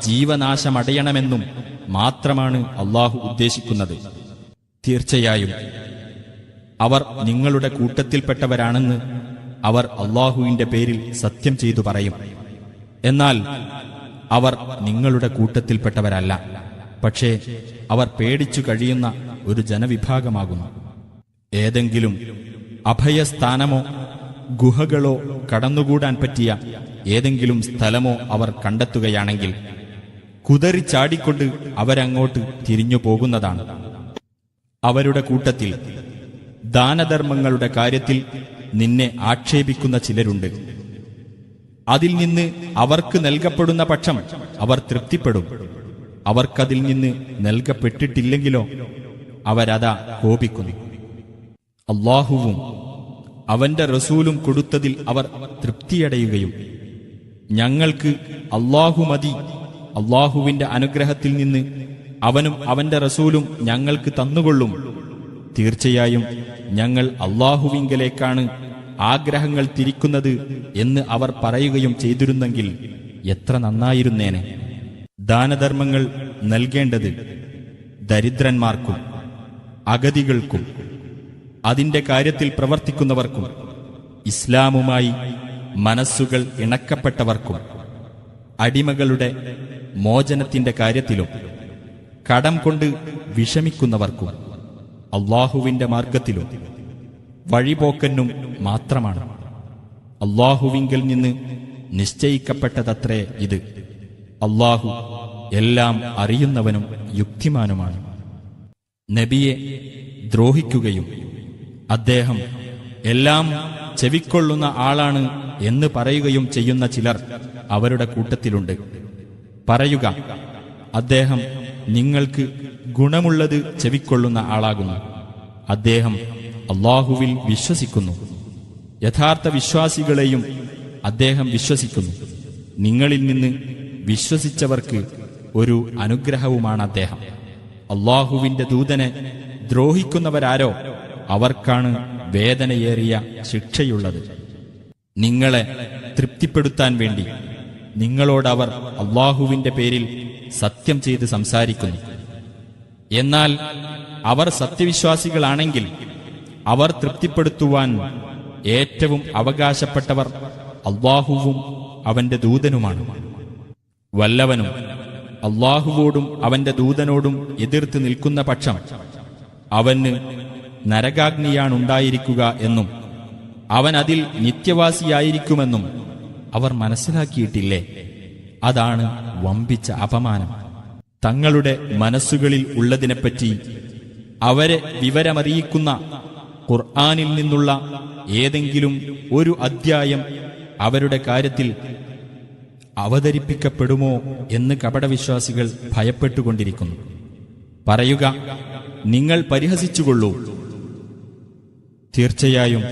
ജീവനാശമടയണമെന്നും മാത്രമാണ് അല്ലാഹു ഉദ്ദേശിക്കുന്നത്. തീർച്ചയായും അവർ നിങ്ങളുടെ കൂട്ടത്തിൽപ്പെട്ടവരാണെന്ന് അവർ അല്ലാഹുവിന്റെ പേരിൽ സത്യം ചെയ്തു പറയും. എന്നാൽ അവർ നിങ്ങളുടെ കൂട്ടത്തിൽപ്പെട്ടവരല്ല, പക്ഷേ അവർ പേടിച്ചു കഴിയുന്ന ഒരു ജനവിഭാഗമാകുന്നു. ഏതെങ്കിലും അഭയസ്ഥാനമോ ഗുഹകളോ കടന്നുകൂടാൻ പറ്റിയ ഏതെങ്കിലും സ്ഥലമോ അവർ കണ്ടെത്തുകയാണെങ്കിൽ കുതറിച്ചാടിക്കൊണ്ട് അവരങ്ങോട്ട് തിരിഞ്ഞു പോകുന്നതാണ്. അവരുടെ കൂട്ടത്തിൽ ദാനധർമ്മങ്ങളുടെ കാര്യത്തിൽ നിന്നെ ആക്ഷേപിക്കുന്ന ചിലരുണ്ട്. അതിൽ നിന്ന് അവർക്ക് നൽകപ്പെടുന്ന പക്ഷം അവർ തൃപ്തിപ്പെടും. അവർക്കതിൽ നിന്ന് നൽകപ്പെട്ടിട്ടില്ലെങ്കിലോ അവരതാ കോപിക്കുന്നു. അല്ലാഹുവും അവന്റെ റസൂലും കൊടുത്തതിൽ അവർ തൃപ്തിയടയുകയും ഞങ്ങൾക്ക് അല്ലാഹു മതി, അല്ലാഹുവിന്റെ അനുഗ്രഹത്തിൽ നിന്ന് അവനും അവന്റെ റസൂലും ഞങ്ങൾക്ക് തന്നുകൊള്ളും, തീർച്ചയായും ഞങ്ങൾ അല്ലാഹുവിങ്കലേക്കാണ് ആഗ്രഹങ്ങൾ തിരിക്കുന്നത് എന്ന് അവർ പറയുകയും ചെയ്തിരുന്നെങ്കിൽ എത്ര നന്നായിരുന്നേനെ. ദാനധർമ്മങ്ങൾ നൽകേണ്ടത് ദരിദ്രന്മാർക്കും അഗതികൾക്കും അതിന്റെ കാര്യത്തിൽ പ്രവർത്തിക്കുന്നവർക്കും ഇസ്ലാമുമായി മനസ്സുകൾ ഇണക്കപ്പെട്ടവർക്കും അടിമകളുടെ മോചനത്തിന്റെ കാര്യത്തിലും കടം കൊണ്ട് വിഷമിക്കുന്നവർക്കും അല്ലാഹുവിന്റെ മാർഗത്തിലും വഴിപോക്കനും മാത്രമാണ്. അല്ലാഹുവിങ്കൽ നിന്ന് നിശ്ചയിക്കപ്പെട്ടതത്രേ ഇത്. അല്ലാഹു എല്ലാം അറിയുന്നവനും യുക്തിമാനുമാണ്. നബിയെ ദ്രോഹിക്കുകയും അദ്ദേഹം എല്ലാം ചെവിക്കൊള്ളുന്ന ആളാണ് എന്ന് പറയുകയും ചെയ്യുന്ന ചിലർ അവരുടെ കൂട്ടത്തിലുണ്ട്. പറയുക, അദ്ദേഹം നിങ്ങൾക്ക് ഗുണമുള്ളത് ചെവിക്കൊള്ളുന്ന ആളാകുന്നു. അദ്ദേഹം അല്ലാഹുവിൽ വിശ്വസിക്കുന്നു. യഥാർത്ഥ വിശ്വാസികളെയും അദ്ദേഹം വിശ്വസിക്കുന്നു. നിങ്ങളിൽ നിന്ന് വിശ്വസിച്ചവർക്ക് ഒരു അനുഗ്രഹവുമാണ് അദ്ദേഹം. അല്ലാഹുവിന്റെ ദൂതനെ ദ്രോഹിക്കുന്നവരാരോ അവർക്കാണ് വേദനയേറിയ ശിക്ഷയുള്ളത്. നിങ്ങളെ തൃപ്തിപ്പെടുത്താൻ വേണ്ടി നിങ്ങളോടവർ അല്ലാഹുവിന്റെ പേരിൽ സത്യം ചെയ്ത് സംസാരിക്കുന്നു. എന്നാൽ അവർ സത്യവിശ്വാസികളാണെങ്കിൽ അവർ തൃപ്തിപ്പെടുത്തുവാൻ ഏറ്റവും അവകാശപ്പെട്ടവർ അല്ലാഹുവും അവന്റെ ദൂതനുമാണ്. വല്ലവനും അല്ലാഹുവോടും അവന്റെ ദൂതനോടും എതിർത്ത് നിൽക്കുന്ന പക്ഷം അവന് നരകാഗ്നിയാണുണ്ടായിരിക്കുക എന്നും അവൻ അതിൽ നിത്യവാസിയായിരിക്കുമെന്നും അവർ മനസ്സിലാക്കിയിട്ടില്ലേ? അതാണ് വമ്പിച്ച അപമാനം. തങ്ങളുടെ മനസ്സുകളിൽ ഉള്ളതിനെപ്പറ്റി അവരെ വിവരമറിയിക്കുന്ന ഖുർആനിൽ നിന്നുള്ള ഏതെങ്കിലും ഒരു അദ്ധ്യായം അവരുടെ കാര്യത്തിൽ അവതരിപ്പിക്കപ്പെടുമോ എന്ന് കപടവിശ്വാസികൾ ഭയപ്പെട്ടുകൊണ്ടിരിക്കുന്നു. പറയുക, നിങ്ങൾ പരിഹസിച്ചുകൊള്ളൂ. തീർച്ചയായും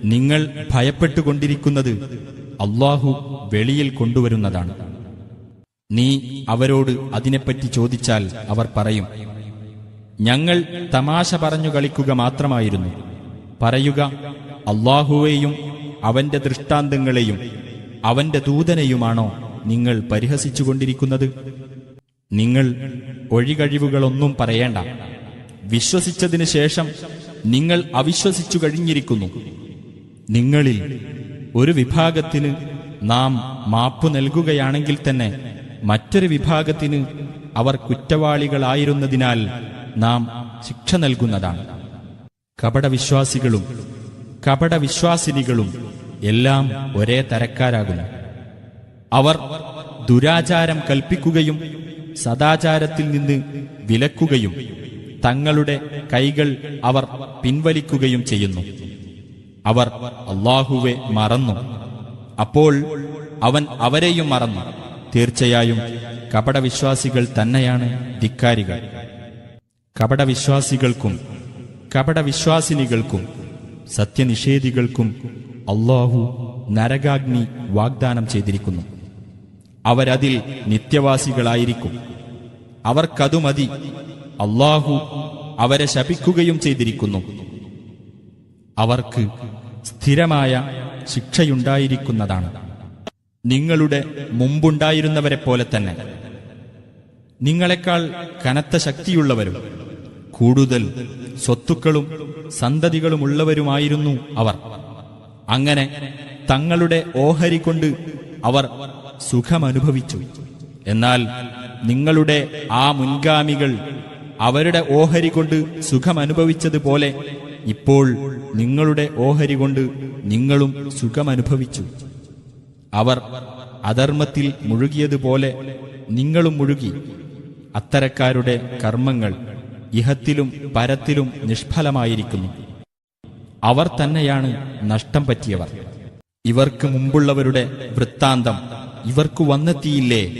നിങ്ങൾ ഭയപ്പെട്ടുകൊണ്ടിരിക്കുന്നത് അല്ലാഹു വെളിയിൽ കൊണ്ടുവരുന്നതാണ്. നീ അവരോട് അതിനെപ്പറ്റി ചോദിച്ചാൽ അവർ പറയും, ഞങ്ങൾ തമാശ പറഞ്ഞു കളിക്കുക മാത്രമായിരുന്നു. പറയുക, അല്ലാഹുവേയും അവന്റെ ദൃഷ്ടാന്തങ്ങളെയും അവന്റെ ദൂതനെയുമാണോ നിങ്ങൾ പരിഹസിച്ചുകൊണ്ടിരിക്കുന്നത്? നിങ്ങൾ ഒഴികഴിവുകളൊന്നും പറയേണ്ട. വിശ്വസിച്ചതിനു ശേഷം നിങ്ങൾ അവിശ്വസിച്ചു കഴിഞ്ഞിരിക്കുന്നു. നിങ്ങളിൽ ഒരു വിഭാഗത്തിന് നാം മാപ്പു നൽകുകയാണെങ്കിൽ തന്നെ മറ്റൊരു വിഭാഗത്തിന് അവർ കുറ്റവാളികളായിരുന്നതിനാൽ നാം ശിക്ഷ നൽകുന്നതാണ്. കപടവിശ്വാസികളും കപടവിശ്വാസിനികളും എല്ലാം ഒരേ തരക്കാരാകുന്നു. അവർ ദുരാചാരം കൽപ്പിക്കുകയും സദാചാരത്തിൽ നിന്ന് വിലക്കുകയും തങ്ങളുടെ കൈകൾ അവർ പിൻവലിക്കുകയും ചെയ്യുന്നു. അവർ അല്ലാഹുവെ മറന്നു, അപ്പോൾ അവൻ അവരെയും മറന്നു. തീർച്ചയായും കപടവിശ്വാസികൾ തന്നെയാണ് ധിക്കാരികൾ. കപടവിശ്വാസികൾക്കും കപടവിശ്വാസിനികൾക്കും സത്യനിഷേധികൾക്കും അല്ലാഹു നരകാഗ്നി വാഗ്ദാനം ചെയ്തിരിക്കുന്നു. അവരതിൽ നിത്യവാസികളായിരിക്കും. അവർക്കതു മതി. അല്ലാഹു അവരെ ശപിക്കുകയും ചെയ്തിരിക്കുന്നു. അവർക്ക് സ്ഥിരമായ ശിക്ഷയുണ്ടായിരിക്കുന്നതാണ്. നിങ്ങളുടെ മുമ്പുണ്ടായിരുന്നവരെ പോലെ തന്നെ നിങ്ങളെക്കാൾ കനത്ത ശക്തിയുള്ളവരും കൂടുതൽ സ്വത്തുക്കളും സന്തതികളുമുള്ളവരുമായിരുന്നു അവർ. അങ്ങനെ തങ്ങളുടെ ഓഹരി കൊണ്ട് അവർ സുഖമനുഭവിച്ചു. എന്നാൽ നിങ്ങളുടെ ആ മുൻഗാമികൾ അവരുടെ ഓഹരി കൊണ്ട് സുഖമനുഭവിച്ചതുപോലെ ഇപ്പോൾ നിങ്ങളുടെ ഓഹരി കൊണ്ട് നിങ്ങളും സുഖമനുഭവിച്ചു. അവർ അധർമ്മത്തിൽ മുഴുകിയതുപോലെ നിങ്ങളും മുഴുകി. അത്തരക്കാരുടെ കർമ്മങ്ങൾ ഇഹത്തിലും പരത്തിലും നിഷ്ഫലമായിരിക്കുന്നു. അവർ തന്നെയാണ് നഷ്ടം പറ്റിയവർ. ഇവർക്ക് മുമ്പുള്ളവരുടെ വൃത്താന്തം ഇവർക്കു വന്നെത്തിയില്ലേ?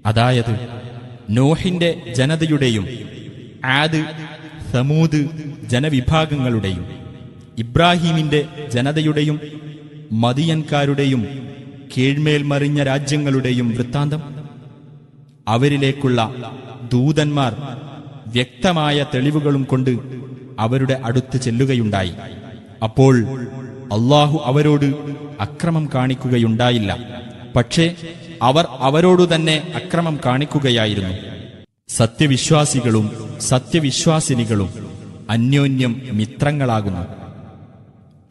അതായത് നോഹിന്റെ ജനതയുടെയും ആദ് സമൂദ് ജനവിഭാഗങ്ങളുടെയും ഇബ്രാഹീമിന്റെ ജനതയുടെയും മദിയൻകാരുടെയും കീഴ്മേൽ മറിഞ്ഞ രാജ്യങ്ങളുടെയും വൃത്താന്തം. അവരിലേക്കുള്ള ദൂതന്മാർ വ്യക്തമായ തെളിവുകളും കൊണ്ട് അവരുടെ അടുത്ത് ചെല്ലുകയുണ്ടായി. അപ്പോൾ അല്ലാഹു അവരോട് അക്രമം കാണിക്കുകയുണ്ടായില്ല. പക്ഷേ അവർ അവരോടു തന്നെ അക്രമം കാണിക്കുകയായിരുന്നു. സത്യവിശ്വാസികളും സത്യവിശ്വാസിനികളും അന്യോന്യം മിത്രങ്ങളാകുന്നു.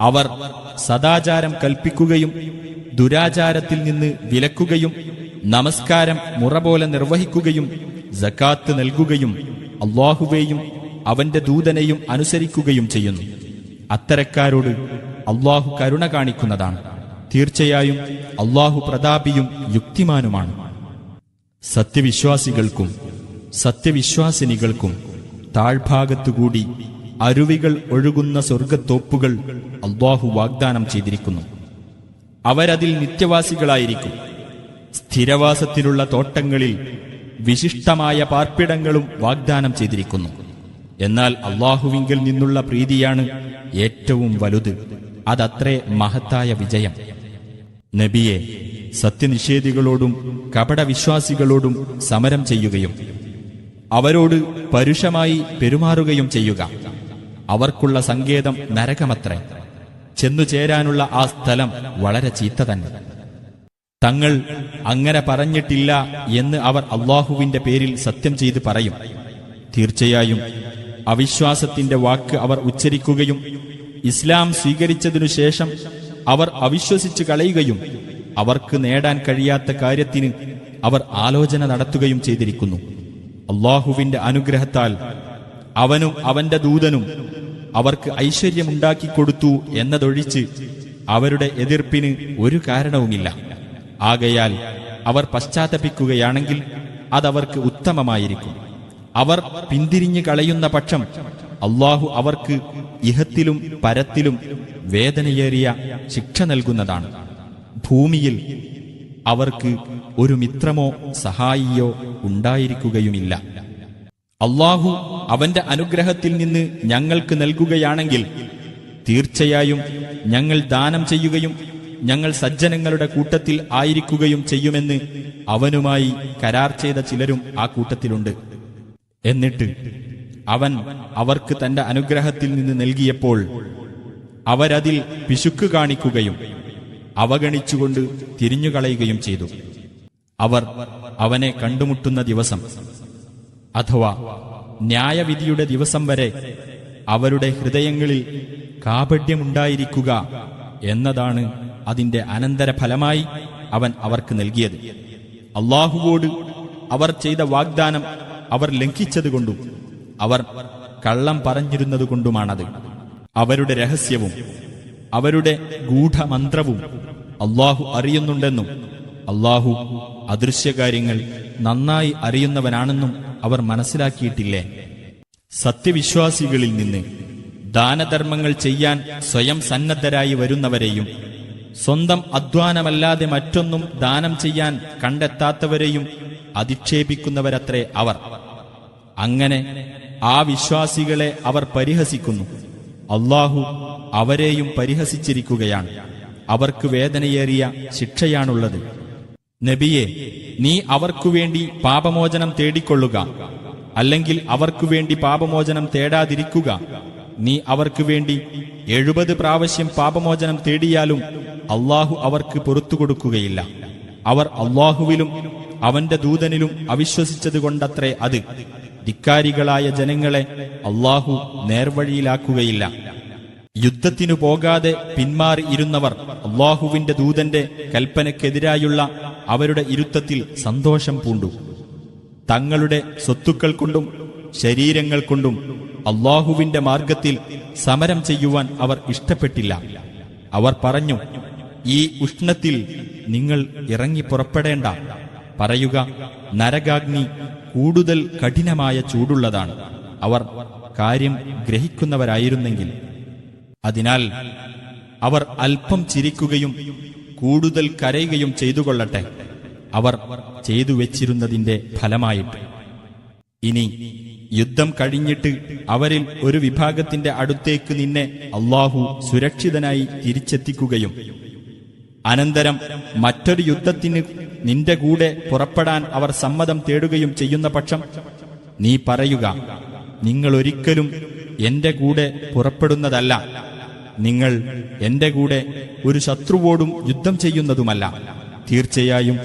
അവർ സദാചാരം കൽപ്പിക്കുകയും ദുരാചാരത്തിൽ നിന്ന് വിലക്കുകയും നമസ്കാരം മുറ പോലെ നിർവഹിക്കുകയും സകാത്ത് നൽകുകയും അല്ലാഹുവേയും അവന്റെ ദൂതനെയും അനുസരിക്കുകയും ചെയ്യുന്നു. അത്തരക്കാരോട് അല്ലാഹു കരുണ കാണിക്കുന്നതാണ്. തീർച്ചയായും അല്ലാഹു പ്രതാപിയും യുക്തിമാനുമാണ്. സത്യവിശ്വാസികൾക്കും സത്യവിശ്വാസിനികൾക്കും താഴ്ഭാഗത്തുകൂടി അരുവികൾ ഒഴുകുന്ന സ്വർഗത്തോപ്പുകൾ അല്ലാഹു വാഗ്ദാനം ചെയ്തിരിക്കുന്നു. അവരതിൽ നിത്യവാസികളായിരിക്കും. സ്ഥിരവാസത്തിലുള്ള തോട്ടങ്ങളിൽ വിശിഷ്ടമായ പാർപ്പിടങ്ങളും വാഗ്ദാനം ചെയ്തിരിക്കുന്നു. എന്നാൽ അല്ലാഹുവിങ്കിൽ നിന്നുള്ള പ്രീതിയാണ് ഏറ്റവും വലുത്. അതത്രേ മഹത്തായ വിജയം. നബിയെ, സത്യനിഷേധികളോടും കപടവിശ്വാസികളോടും സമരം ചെയ്യുകയും അവരോട് പരുഷമായി പെരുമാറുകയും ചെയ്യുക. അവർക്കുള്ള സങ്കേതം നരകമത്രേ. ചെന്നുചേരാനുള്ള ആ സ്ഥലം വളരെ ചീത്ത തന്നെ. തങ്ങൾ അങ്ങനെ പറഞ്ഞിട്ടില്ല എന്ന് അവർ അല്ലാഹുവിന്റെ പേരിൽ സത്യം ചെയ്ത് പറയും. തീർച്ചയായും അവിശ്വാസത്തിന്റെ വാക്ക് അവർ ഉച്ചരിക്കുകയും ഇസ്ലാം സ്വീകരിച്ചതിനു ശേഷം അവർ അവിശ്വസിച്ച് കളയുകയും അവർക്ക് നേടാൻ കഴിയാത്ത കാര്യത്തിന് അവർ ആലോചന നടത്തുകയും ചെയ്തിരിക്കുന്നു. അല്ലാഹുവിന്റെ അനുഗ്രഹത്താൽ അവനും അവന്റെ ദൂതനും അവർക്ക് ഐശ്വര്യമുണ്ടാക്കിക്കൊടുത്തു എന്നതൊഴിച്ച് അവരുടെ എതിർപ്പിന് ഒരു കാരണവുമില്ല. ആകയാൽ അവർ പശ്ചാത്തപിക്കുകയാണെങ്കിൽ അതവർക്ക് ഉത്തമമായിരിക്കും. അവർ പിന്തിരിഞ്ഞു കളയുന്ന പക്ഷം അല്ലാഹു അവർക്ക് ഇഹത്തിലും പരത്തിലും വേദനയേറിയ ശിക്ഷ നൽകുന്നതാണ്. ഭൂമിയിൽ അവർക്ക് ഒരു മിത്രമോ സഹായിയോ ഉണ്ടായിരിക്കുകയുമില്ല. അല്ലാഹു അവന്റെ അനുഗ്രഹത്തിൽ നിന്ന് ഞങ്ങൾക്ക് നൽകുകയാണെങ്കിൽ തീർച്ചയായും ഞങ്ങൾ ദാനം ചെയ്യുകയും ഞങ്ങൾ സജ്ജനങ്ങളുടെ കൂട്ടത്തിൽ ആയിരിക്കുകയും ചെയ്യുമെന്ന് അവനുമായി കരാർ ചെയ്ത ചിലരും ആ കൂട്ടത്തിലുണ്ട്. എന്നിട്ട് അവൻ അവർക്ക് തന്റെ അനുഗ്രഹത്തിൽ നിന്ന് നൽകിയപ്പോൾ അവരതിൽ പിശുക്ക് കാണിക്കുകയും അവഗണിച്ചുകൊണ്ട് തിരിഞ്ഞുകളയുകയും ചെയ്തു. അവർ അവനെ കണ്ടുമുട്ടുന്ന ദിവസം അഥവാ ന്യായവിധിയുടെ ദിവസം വരെ അവരുടെ ഹൃദയങ്ങളിൽ കാപഢ്യമുണ്ടായിരിക്കുക എന്നതാണ് അതിന്റെ അനന്തരഫലമായി അവൻ അവർക്ക് നൽകിയത്. അല്ലാഹുവോട് അവർ ചെയ്ത വാഗ്ദാനം അവർ ലംഘിച്ചതുകൊണ്ടും അവർ കള്ളം പറഞ്ഞിരുന്നതുകൊണ്ടുമാണത്. അവരുടെ രഹസ്യവും അവരുടെ ഗൂഢമന്ത്രവും അല്ലാഹു അറിയുന്നുണ്ടെന്നും അല്ലാഹു അദൃശ്യകാര്യങ്ങൾ നന്നായി അറിയുന്നവനാണെന്നും അവർ മനസ്സിലാക്കിയിട്ടില്ലേ? സത്യവിശ്വാസികളിൽ നിന്ന് ദാനധർമ്മങ്ങൾ ചെയ്യാൻ സ്വയം സന്നദ്ധരായി വരുന്നവരെയും സ്വന്തം അധ്വാനമല്ലാതെ മറ്റൊന്നും ദാനം ചെയ്യാൻ കണ്ടെത്താത്തവരെയും അധിക്ഷേപിക്കുന്നവരത്രേ അവർ. അങ്ങനെ ആ വിശ്വാസികളെ അവർ പരിഹസിക്കുന്നു. അല്ലാഹു അവരെയും പരിഹസിച്ചിരിക്കുകയാണ്. അവർക്ക് വേദനയേറിയ ശിക്ഷയാണുള്ളത്. നബിയെ, നീ അവർക്കുവേണ്ടി പാപമോചനം തേടിക്കൊള്ളുക, അല്ലെങ്കിൽ അവർക്കുവേണ്ടി പാപമോചനം തേടാതിരിക്കുക. നീ അവർക്ക് വേണ്ടി 70 പ്രാവശ്യം പാപമോചനം തേടിയാലും അല്ലാഹു അവർക്ക് പുറത്തു കൊടുക്കുകയില്ല. അവർ അല്ലാഹുവിലും അവന്റെ ദൂതനിലും അവിശ്വസിച്ചതുകൊണ്ടത്രേ അത്. ധിക്കാരികളായ ജനങ്ങളെ അല്ലാഹു നേർവഴിയിലാക്കുകയില്ല. യുദ്ധത്തിനു പോകാതെ പിന്മാറി ഇരുന്നവർ അല്ലാഹുവിന്റെ ദൂതന്റെ കൽപ്പനയ്ക്കെതിരായുള്ള അവരുടെ ഇരുത്തത്തിൽ സന്തോഷം പൂണ്ടു. തങ്ങളുടെ സ്വത്തുക്കൾ കൊണ്ടും ശരീരങ്ങൾ കൊണ്ടും അല്ലാഹുവിന്റെ മാർഗത്തിൽ സമരം ചെയ്യുവാൻ അവർ ഇഷ്ടപ്പെട്ടില്ല. അവർ പറഞ്ഞു, ഈ ഉഷ്ണത്തിൽ നിങ്ങൾ ഇറങ്ങി പുറപ്പെടേണ്ട. പറയുക, നരകാഗ്നി കൂടുതൽ കഠിനമായ ചൂടുള്ളതാണ്. അവർ കാര്യം ഗ്രഹിക്കുന്നവരായിരുന്നെങ്കിൽ. അതിനാൽ അവർ അല്പം ചിരിക്കുകയും കൂടുതൽ കരയുകയും ചെയ്തുകൊള്ളട്ടെ, അവർ ചെയ്തു വെച്ചിരുന്നതിന്റെ ഫലമായിട്ട്. ഇനി യുദ്ധം കഴിഞ്ഞിട്ട് അവരിൽ ഒരു വിഭാഗത്തിന്റെ അടുത്തേക്ക് നിന്നെ അല്ലാഹു സുരക്ഷിതനായി തിരിച്ചെത്തിക്കുകയും അനന്തരം മറ്റൊരു യുദ്ധത്തിന് നിന്റെ കൂടെ പുറപ്പെടാൻ അവർ സമ്മതം തേടുകയും ചെയ്യുന്ന പക്ഷം നീ പറയുക, നിങ്ങൾ ഒരിക്കലും എന്റെ കൂടെ പുറപ്പെടുന്നതല്ല. നിങ്ങൾ എന്റെ കൂടെ ഒരു ശത്രുവോടും യുദ്ധം ചെയ്യുന്നതുമല്ല. തീർച്ചയായും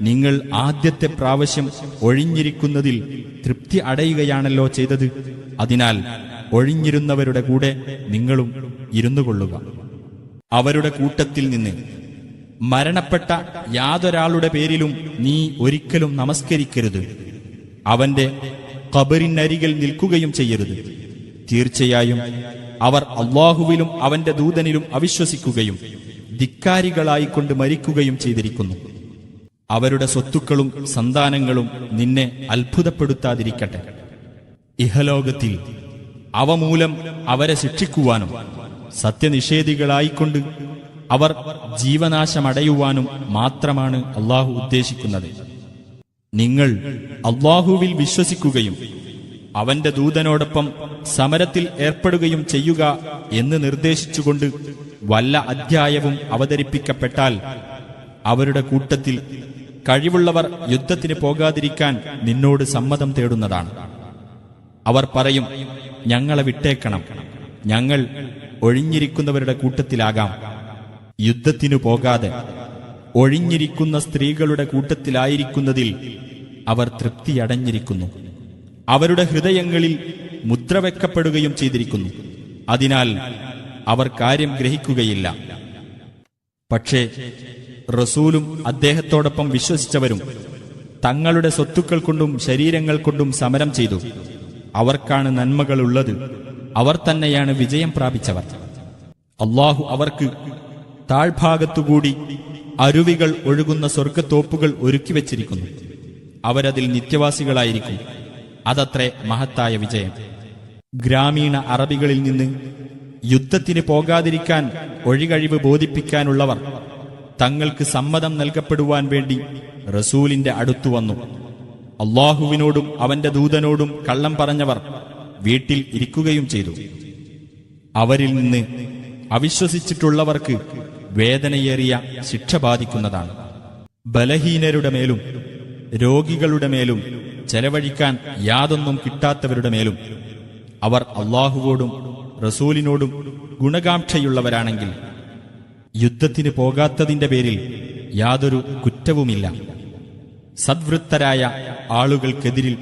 നിങ്ങൾ ആദ്യത്തെ പ്രാവശ്യം ഒഴിഞ്ഞിരിക്കുന്നതിൽ തൃപ്തി അടയുകയാണല്ലോ ചെയ്തത്. അതിനാൽ ഒഴിഞ്ഞിരുന്നവരുടെ കൂടെ നിങ്ങളും ഇരുന്നുകൊള്ളുക. അവരുടെ കൂട്ടത്തിൽ നിന്ന് മരണപ്പെട്ട യാതൊരാളുടെ പേരിലും നീ ഒരിക്കലും നമസ്കരിക്കരുത്. അവന്റെ ഖബറിനരികിൽ നിൽക്കുകയും ചെയ്യരുത്. തീർച്ചയായും അവർ അല്ലാഹുവിലും അവന്റെ ദൂതനിലും അവിശ്വസിക്കുകയും ധിക്കാരികളായിക്കൊണ്ട് മരിക്കുകയും ചെയ്തിരിക്കുന്നു. അവരുടെ സ്വത്തുക്കളും സന്താനങ്ങളും നിന്നെ അത്ഭുതപ്പെടുത്താതിരിക്കട്ടെ. ഇഹലോകത്തിൽ അവ മൂലം അവരെ ശിക്ഷിക്കുവാനും സത്യനിഷേധികളായിക്കൊണ്ട് അവർ ജീവനാശമടയുവാനും മാത്രമാണ് അല്ലാഹു ഉദ്ദേശിക്കുന്നത്. നിങ്ങൾ അല്ലാഹുവിൽ വിശ്വസിക്കുകയും അവന്റെ ദൂതനോടൊപ്പം സമരത്തിൽ ഏർപ്പെടുകയും ചെയ്യുക എന്ന് നിർദ്ദേശിച്ചുകൊണ്ട് വല്ല അധ്യായവും അവതരിപ്പിക്കപ്പെട്ടാൽ അവരുടെ കൂട്ടത്തിൽ കഴിവുള്ളവർ യുദ്ധത്തിന് പോകാതിരിക്കാൻ നിന്നോട് സമ്മതം തേടുന്നതാണ്. അവർ പറയും, ഞങ്ങളെ വിട്ടേക്കണം, ഞങ്ങൾ ഒഴിഞ്ഞിരിക്കുന്നവരുടെ കൂട്ടത്തിലാകാം. യുദ്ധത്തിനു പോകാതെ ഒഴിഞ്ഞിരിക്കുന്ന സ്ത്രീകളുടെ കൂട്ടത്തിലായിരിക്കുന്നതിൽ അവർ തൃപ്തിയടഞ്ഞിരിക്കുന്നു. അവരുടെ ഹൃദയങ്ങളിൽ മുദ്രവെക്കപ്പെടുകയും ചെയ്തിരിക്കുന്നു. അതിനാൽ അവർ കാര്യം ഗ്രഹിക്കുകയില്ല. പക്ഷേ റസൂലും അദ്ദേഹത്തോടൊപ്പം വിശ്വസിച്ചവരും തങ്ങളുടെ സ്വത്തുക്കൾ കൊണ്ടും ശരീരങ്ങൾ കൊണ്ടും സമരം ചെയ്തു. അവർക്കാണ് നന്മകളുള്ളത്, അവർ തന്നെയാണ് വിജയം പ്രാപിച്ചവർ. അല്ലാഹു അവർക്ക് താഴ്ഭാഗത്തുകൂടി അരുവികൾ ഒഴുകുന്ന സ്വർഗ്ഗത്തോപ്പുകൾ ഒരുക്കിവെച്ചിരിക്കുന്നു. അവരതിൽ നിത്യവാസികളായിരിക്കും. അതത്രേ മഹത്തായ വിജയം. ഗ്രാമീണ അറബികളിൽ നിന്ന് യുദ്ധത്തിന് പോകാതിരിക്കാൻ ഒഴികഴിവ് ബോധിപ്പിക്കാനുള്ളവർ തങ്ങൾക്ക് സമ്മതം നൽകപ്പെടുവാൻ വേണ്ടി റസൂലിന്റെ അടുത്തു വന്നു. അല്ലാഹുവിനോടും അവന്റെ ദൂതനോടും കള്ളം പറഞ്ഞവർ വീട്ടിൽ ഇരിക്കുകയും ചെയ്തു. അവരിൽ നിന്ന് അവിശ്വസിച്ചിട്ടുള്ളവർക്ക് വേദനയേറിയ ശിക്ഷ ബാധിക്കുന്നതാണ്. ബലഹീനരുടെ മേലും രോഗികളുടെ മേലും ചെലവഴിക്കാൻ യാതൊന്നും കിട്ടാത്തവരുടെ മേലും അവർ അല്ലാഹുവോടും റസൂലിനോടും ഗുണകാംക്ഷയുള്ളവരാണെങ്കിൽ യുദ്ധത്തിന് പോകാത്തതിന്റെ പേരിൽ യാതൊരു കുറ്റവുമില്ല. സദ്വൃത്തരായ ആളുകൾക്കെതിരിൽ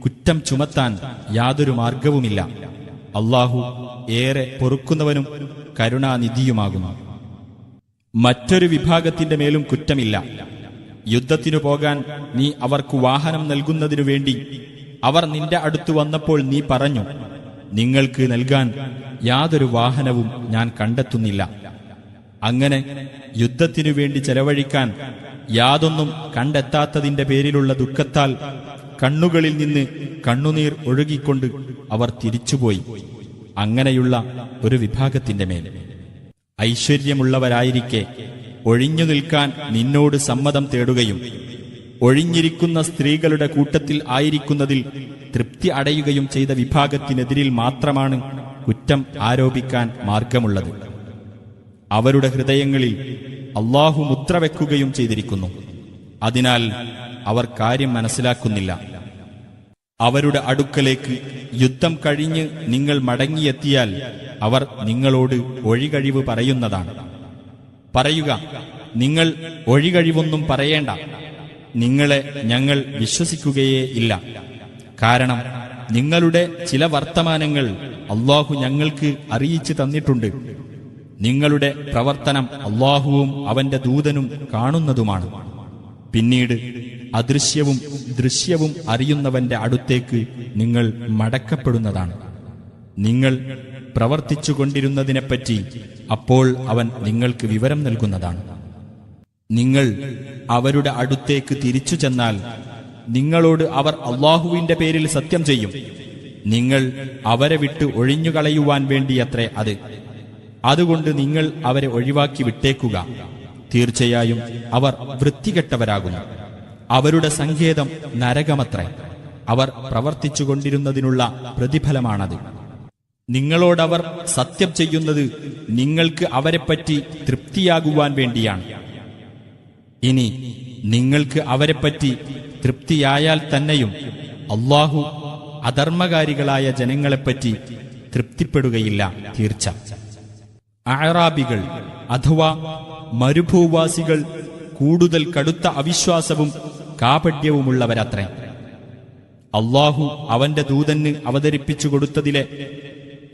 കുറ്റം ചുമത്താൻ യാതൊരു മാർഗവുമില്ല. അല്ലാഹു ഏറെ പൊറുക്കുന്നവനും കരുണാനിധിയുമാകുന്നു. മറ്റൊരു വിഭാഗത്തിന്റെ മേലും കുറ്റമില്ല. യുദ്ധത്തിനു പോകാൻ നീ അവർക്ക് വാഹനം നൽകുന്നതിനു വേണ്ടി അവർ നിന്റെ അടുത്തു വന്നപ്പോൾ നീ പറഞ്ഞു, നിങ്ങൾക്ക് നൽകാൻ യാതൊരു വാഹനവും ഞാൻ കണ്ടെത്തുന്നില്ല. അങ്ങനെ യുദ്ധത്തിനു വേണ്ടി ചെലവഴിക്കാൻ യാതൊന്നും കണ്ടെത്താത്തതിന്റെ പേരിലുള്ള ദുഃഖത്താൽ കണ്ണുകളിൽ നിന്ന് കണ്ണുനീർ ഒഴുകിക്കൊണ്ട് അവർ തിരിച്ചുപോയി. അങ്ങനെയുള്ള ഒരു വിഭാഗത്തിന്റെ മേൽ ഐശ്വര്യമുള്ളവരായിരിക്കെ ഒഴിഞ്ഞു നിൽക്കാൻ നിന്നോട് സമ്മതം തേടുകയും ഒഴിഞ്ഞിരിക്കുന്ന സ്ത്രീകളുടെ കൂട്ടത്തിൽ ആയിരിക്കുന്നതിൽ തൃപ്തി അടയുകയും ചെയ്ത വിഭാഗത്തിനെതിരിൽ മാത്രമാണ് കുറ്റം ആരോപിക്കാൻ മാർഗമുള്ളത്. അവരുടെ ഹൃദയങ്ങളിൽ അല്ലാഹു മുദ്ര വെക്കുകയും ചെയ്തിരിക്കുന്നു. അതിനാൽ അവർ കാര്യം മനസ്സിലാക്കുന്നില്ല. അവരുടെ അടുക്കലേക്ക് യുദ്ധം കഴിഞ്ഞ് നിങ്ങൾ മടങ്ങിയെത്തിയാൽ അവർ നിങ്ങളോട് ഒഴികഴിവ് പറയുന്നതാണ്. പറയുക, നിങ്ങൾ ഒഴികഴിവൊന്നും പറയേണ്ട, നിങ്ങളെ ഞങ്ങൾ വിശ്വസിക്കുകയേ ഇല്ല. കാരണം നിങ്ങളുടെ ചില വർത്തമാനങ്ങൾ അല്ലാഹു ഞങ്ങൾക്ക് അറിയിച്ചു തന്നിട്ടുണ്ട്. നിങ്ങളുടെ പ്രവർത്തനം അല്ലാഹുവും അവന്റെ ദൂതനും കാണുന്നതുമാണ്. പിന്നീട് അദൃശ്യവും ദൃശ്യവും അറിയുന്നവന്റെ അടുത്തേക്ക് നിങ്ങൾ മടക്കപ്പെടുന്നതാണ്. നിങ്ങൾ പ്രവർത്തിച്ചുകൊണ്ടിരുന്നതിനെപ്പറ്റി അപ്പോൾ അവൻ നിങ്ങൾക്ക് വിവരം നൽകുന്നതാണ്. നിങ്ങൾ അവരുടെ അടുത്തേക്ക് തിരിച്ചു ചെന്നാൽ നിങ്ങളോട് അവർ അല്ലാഹുവിന്റെ പേരിൽ സത്യം ചെയ്യും. നിങ്ങൾ അവരെ വിട്ട് ഒഴിഞ്ഞുകളയുവാൻ വേണ്ടിയത്രേ അത്. അതുകൊണ്ട് നിങ്ങൾ അവരെ ഒഴിവാക്കി വിട്ടേക്കുക. തീർച്ചയായും അവർ വൃത്തികെട്ടവരാകുന്നു. അവരുടെ സങ്കേതം നരകമത്രേ. അവർ പ്രവർത്തിച്ചുകൊണ്ടിരുന്നതിനുള്ള പ്രതിഫലമാണത്. നിങ്ങളോടവർ സത്യം ചെയ്യുന്നത് നിങ്ങൾക്ക് അവരെപ്പറ്റി തൃപ്തിയാകുവാൻ വേണ്ടിയാണ്. ഇനി നിങ്ങൾക്ക് അവരെപ്പറ്റി തൃപ്തിയായാൽ തന്നെയും അല്ലാഹു അധർമ്മകാരികളായ ജനങ്ങളെപ്പറ്റി തൃപ്തിപ്പെടുകയില്ല. തീർച്ച അഅറാബികൾ അഥവാ മരുഭൂവാസികൾ കൂടുതൽ കടുത്ത അവിശ്വാസവും കാപട്യവുമുള്ളവരത്രേ. അല്ലാഹു അവന്റെ ദൂതന് അവതരിപ്പിച്ചു കൊടുത്തതിലെ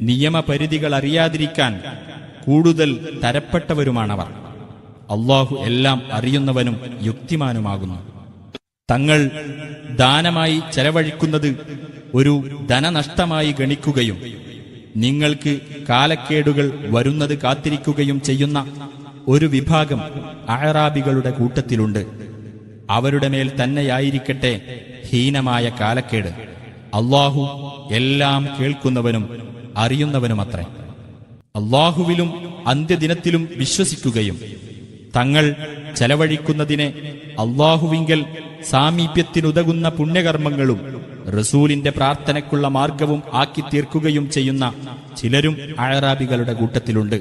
നിയമപരിധികൾ അറിയാതിരിക്കാൻ കൂടുതൽ തരപ്പെട്ടവരുമാണവർ. അല്ലാഹു എല്ലാം അറിയുന്നവനും യുക്തിമാനുമാകുന്നു. തങ്ങൾ ദാനമായി ചെലവഴിക്കുന്നത് ഒരു ധനനഷ്ടമായി ഗണിക്കുകയും നിങ്ങൾക്ക് കാലക്കേടുകൾ വരുന്നത് കാത്തിരിക്കുകയും ചെയ്യുന്ന ഒരു വിഭാഗം അഅറാബികളുടെ കൂട്ടത്തിലുണ്ട്. അവരുടെ മേൽ തന്നെയായിരിക്കട്ടെ ഹീനമായ കാലക്കേട്. അല്ലാഹു എല്ലാം കേൾക്കുന്നവനും അറിയുന്നവനുമത്രേ. അല്ലാഹുവിലും അന്ത്യദിനത്തിലും വിശ്വസിക്കുകയും തങ്ങൾ ചെലവഴിക്കുന്നതിനെ അല്ലാഹുവിങ്കൽ സാമീപ്യത്തിനുതകുന്ന പുണ്യകർമ്മങ്ങളും റസൂലിന്റെ പ്രാർത്ഥനയ്ക്കുള്ള മാർഗവും ആക്കി തീർക്കുകയും ചെയ്യുന്ന ചിലരും അഅറാബികളുടെ കൂട്ടത്തിലുണ്ട്.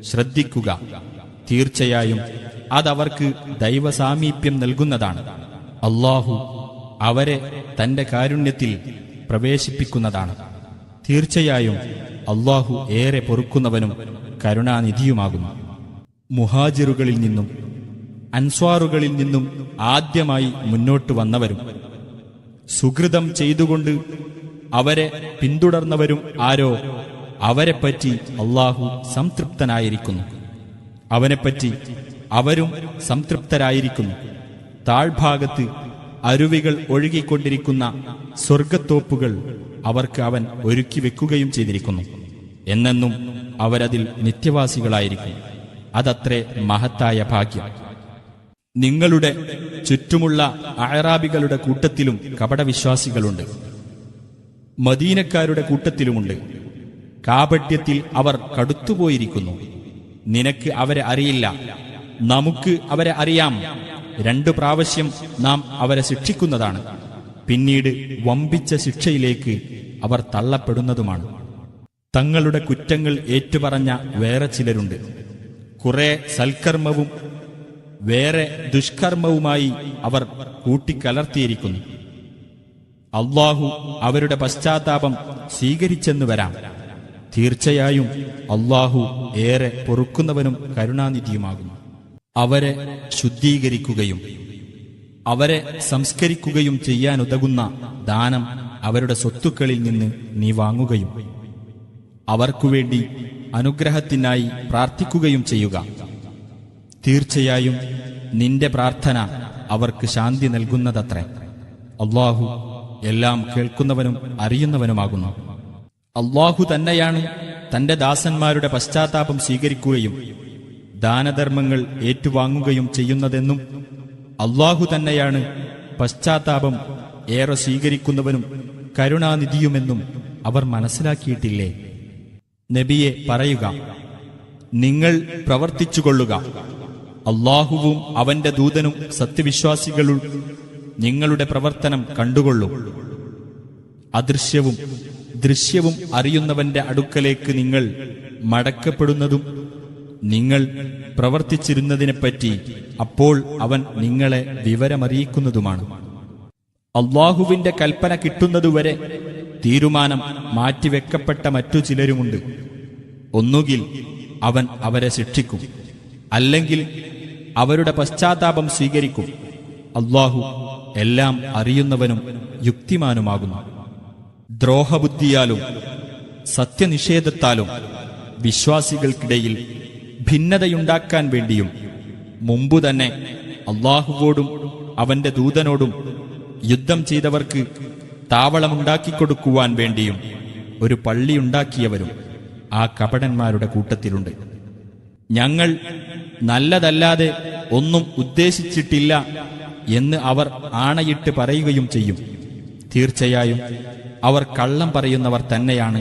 ശ്രദ്ധിക്കുക, തീർച്ചയായും അതവർക്ക് ദൈവസാമീപ്യം നൽകുന്നതാണ്. അല്ലാഹു അവരെ തന്റെ കാരുണ്യത്തിൽ പ്രവേശിപ്പിക്കുന്നതാണ്. തീർച്ചയായും അല്ലാഹു ഏറെ പൊറുക്കുന്നവനും കരുണാനിധിയുമാകുന്നു. മുഹാജിറുകളിൽ നിന്നും അൻസ്വാറുകളിൽ നിന്നും ആദ്യമായി മുന്നോട്ട് വന്നവരും സുകൃതം ചെയ്തുകൊണ്ട് അവരെ പിന്തുടർന്നവരും ആരോ അവരെപ്പറ്റി അല്ലാഹു സംതൃപ്തനായിരിക്കുന്നു. അവനെപ്പറ്റി അവരും സംതൃപ്തരായിരിക്കുന്നു. താഴ്ഭാഗത്ത് അരുവികൾ ഒഴുകിക്കൊണ്ടിരിക്കുന്ന സ്വർഗത്തോപ്പുകൾ അവർക്ക് അവൻ ഒരുക്കി വെക്കുകയും ചെയ്തിരിക്കുന്നു. എന്നെന്നും അവരതിൽ നിത്യവാസികളായിരിക്കും. അതത്രേ മഹത്തായ ഭാഗ്യം. നിങ്ങളുടെ ചുറ്റുമുള്ള അഅറാബികളുടെ കൂട്ടത്തിലും കപടവിശ്വാസികളുണ്ട്, മദീനക്കാരുടെ കൂട്ടത്തിലുമുണ്ട്. കാപട്യത്തിൽ അവർ കടുത്തുപോയിരിക്കുന്നു. നിനക്ക് അവരെ അറിയില്ല, നമുക്ക് അവരെ അറിയാം. 2 പ്രാവശ്യം നാം അവരെ ശിക്ഷിക്കുന്നതാണ്. പിന്നീട് വമ്പിച്ച ശിക്ഷയിലേക്ക് അവർ തള്ളപ്പെടുന്നതുമാണ്. തങ്ങളുടെ കുറ്റങ്ങൾ ഏറ്റുപറഞ്ഞ വേറെ ചിലരുണ്ട്. കുറെ സൽക്കർമ്മവും വേറെ ദുഷ്കർമ്മവുമായി അവർ കൂട്ടിക്കലർത്തിയിരിക്കുന്നു. അല്ലാഹു അവരുടെ പശ്ചാത്താപം സ്വീകരിച്ചെന്നു വരാം. തീർച്ചയായും അല്ലാഹു ഏറെ പൊറുക്കുന്നവനും കരുണാനിധിയുമാകുന്നു. അവരെ ശുദ്ധീകരിക്കുകയും അവരെ സംസ്കരിക്കുകയും ചെയ്യാനുതകുന്ന ദാനം അവരുടെ സ്വത്തുക്കളിൽ നിന്ന് നീ വാങ്ങുകയും അവർക്കുവേണ്ടി അനുഗ്രഹത്തിനായി പ്രാർത്ഥിക്കുകയും ചെയ്യുക. തീർച്ചയായും നിന്റെ പ്രാർത്ഥന അവർക്ക് ശാന്തി നൽകുന്നതത്രേ. അല്ലാഹു എല്ലാം കേൾക്കുന്നവനും അറിയുന്നവനുമാകുന്നു. അല്ലാഹു തന്നെയാണ് തന്റെ ദാസന്മാരുടെ പശ്ചാത്താപം സ്വീകരിക്കുകയും ദാനധർമ്മങ്ങൾ ഏറ്റുവാങ്ങുകയും ചെയ്യുന്നതെന്നും അല്ലാഹു തന്നെയാണ് പശ്ചാത്താപം ഏറെ സ്വീകരിക്കുന്നവനും കരുണാനിധിയുമെന്നും അവർ മനസ്സിലാക്കിയിട്ടില്ലേ? നബിയെ പറയുക, നിങ്ങൾ പ്രവർത്തിച്ചുകൊള്ളുക. അല്ലാഹുവും അവന്റെ ദൂതനും സത്യവിശ്വാസികളും നിങ്ങളുടെ പ്രവർത്തനം കണ്ടുകൊള്ളും. അദൃശ്യവും ദൃശ്യവും അറിയുന്നവന്റെ അടുക്കലേക്ക് നിങ്ങൾ മടക്കപ്പെടുന്നതും നിങ്ങൾ പ്രവർത്തിച്ചിരുന്നതിനെപ്പറ്റി അപ്പോൾ അവൻ നിങ്ങളെ വിവരമറിയിക്കുന്നതുമാണ്. അല്ലാഹുവിന്റെ കൽപ്പന കിട്ടുന്നതുവരെ തീരുമാനം മാറ്റിവെക്കപ്പെട്ട മറ്റു ചിലരുമുണ്ട്. ഒന്നുകിൽ അവൻ അവരെ ശിക്ഷിക്കും, അല്ലെങ്കിൽ അവരുടെ പശ്ചാത്താപം സ്വീകരിക്കും. അല്ലാഹു എല്ലാം അറിയുന്നവനും യുക്തിമാനുമാകുന്നു. ദ്രോഹബുദ്ധിയാലും സത്യനിഷേധത്താലും വിശ്വാസികൾക്കിടയിൽ ഭിന്നതയുണ്ടാക്കാൻ വേണ്ടിയും മുമ്പുതന്നെ അല്ലാഹുവോടും അവന്റെ ദൂതനോടും യുദ്ധം ചെയ്തവർക്ക് താവളമുണ്ടാക്കിക്കൊടുക്കുവാൻ വേണ്ടിയും ഒരു പള്ളിയുണ്ടാക്കിയവരും ആ കപടന്മാരുടെ കൂട്ടത്തിലുണ്ട്. ഞങ്ങൾ നല്ലതല്ലാതെ ഒന്നും ഉദ്ദേശിച്ചിട്ടില്ല എന്ന് അവർ ആണയിട്ട് പറയുകയും ചെയ്യും. തീർച്ചയായും അവർ കള്ളം പറയുന്നവർ തന്നെയാണ്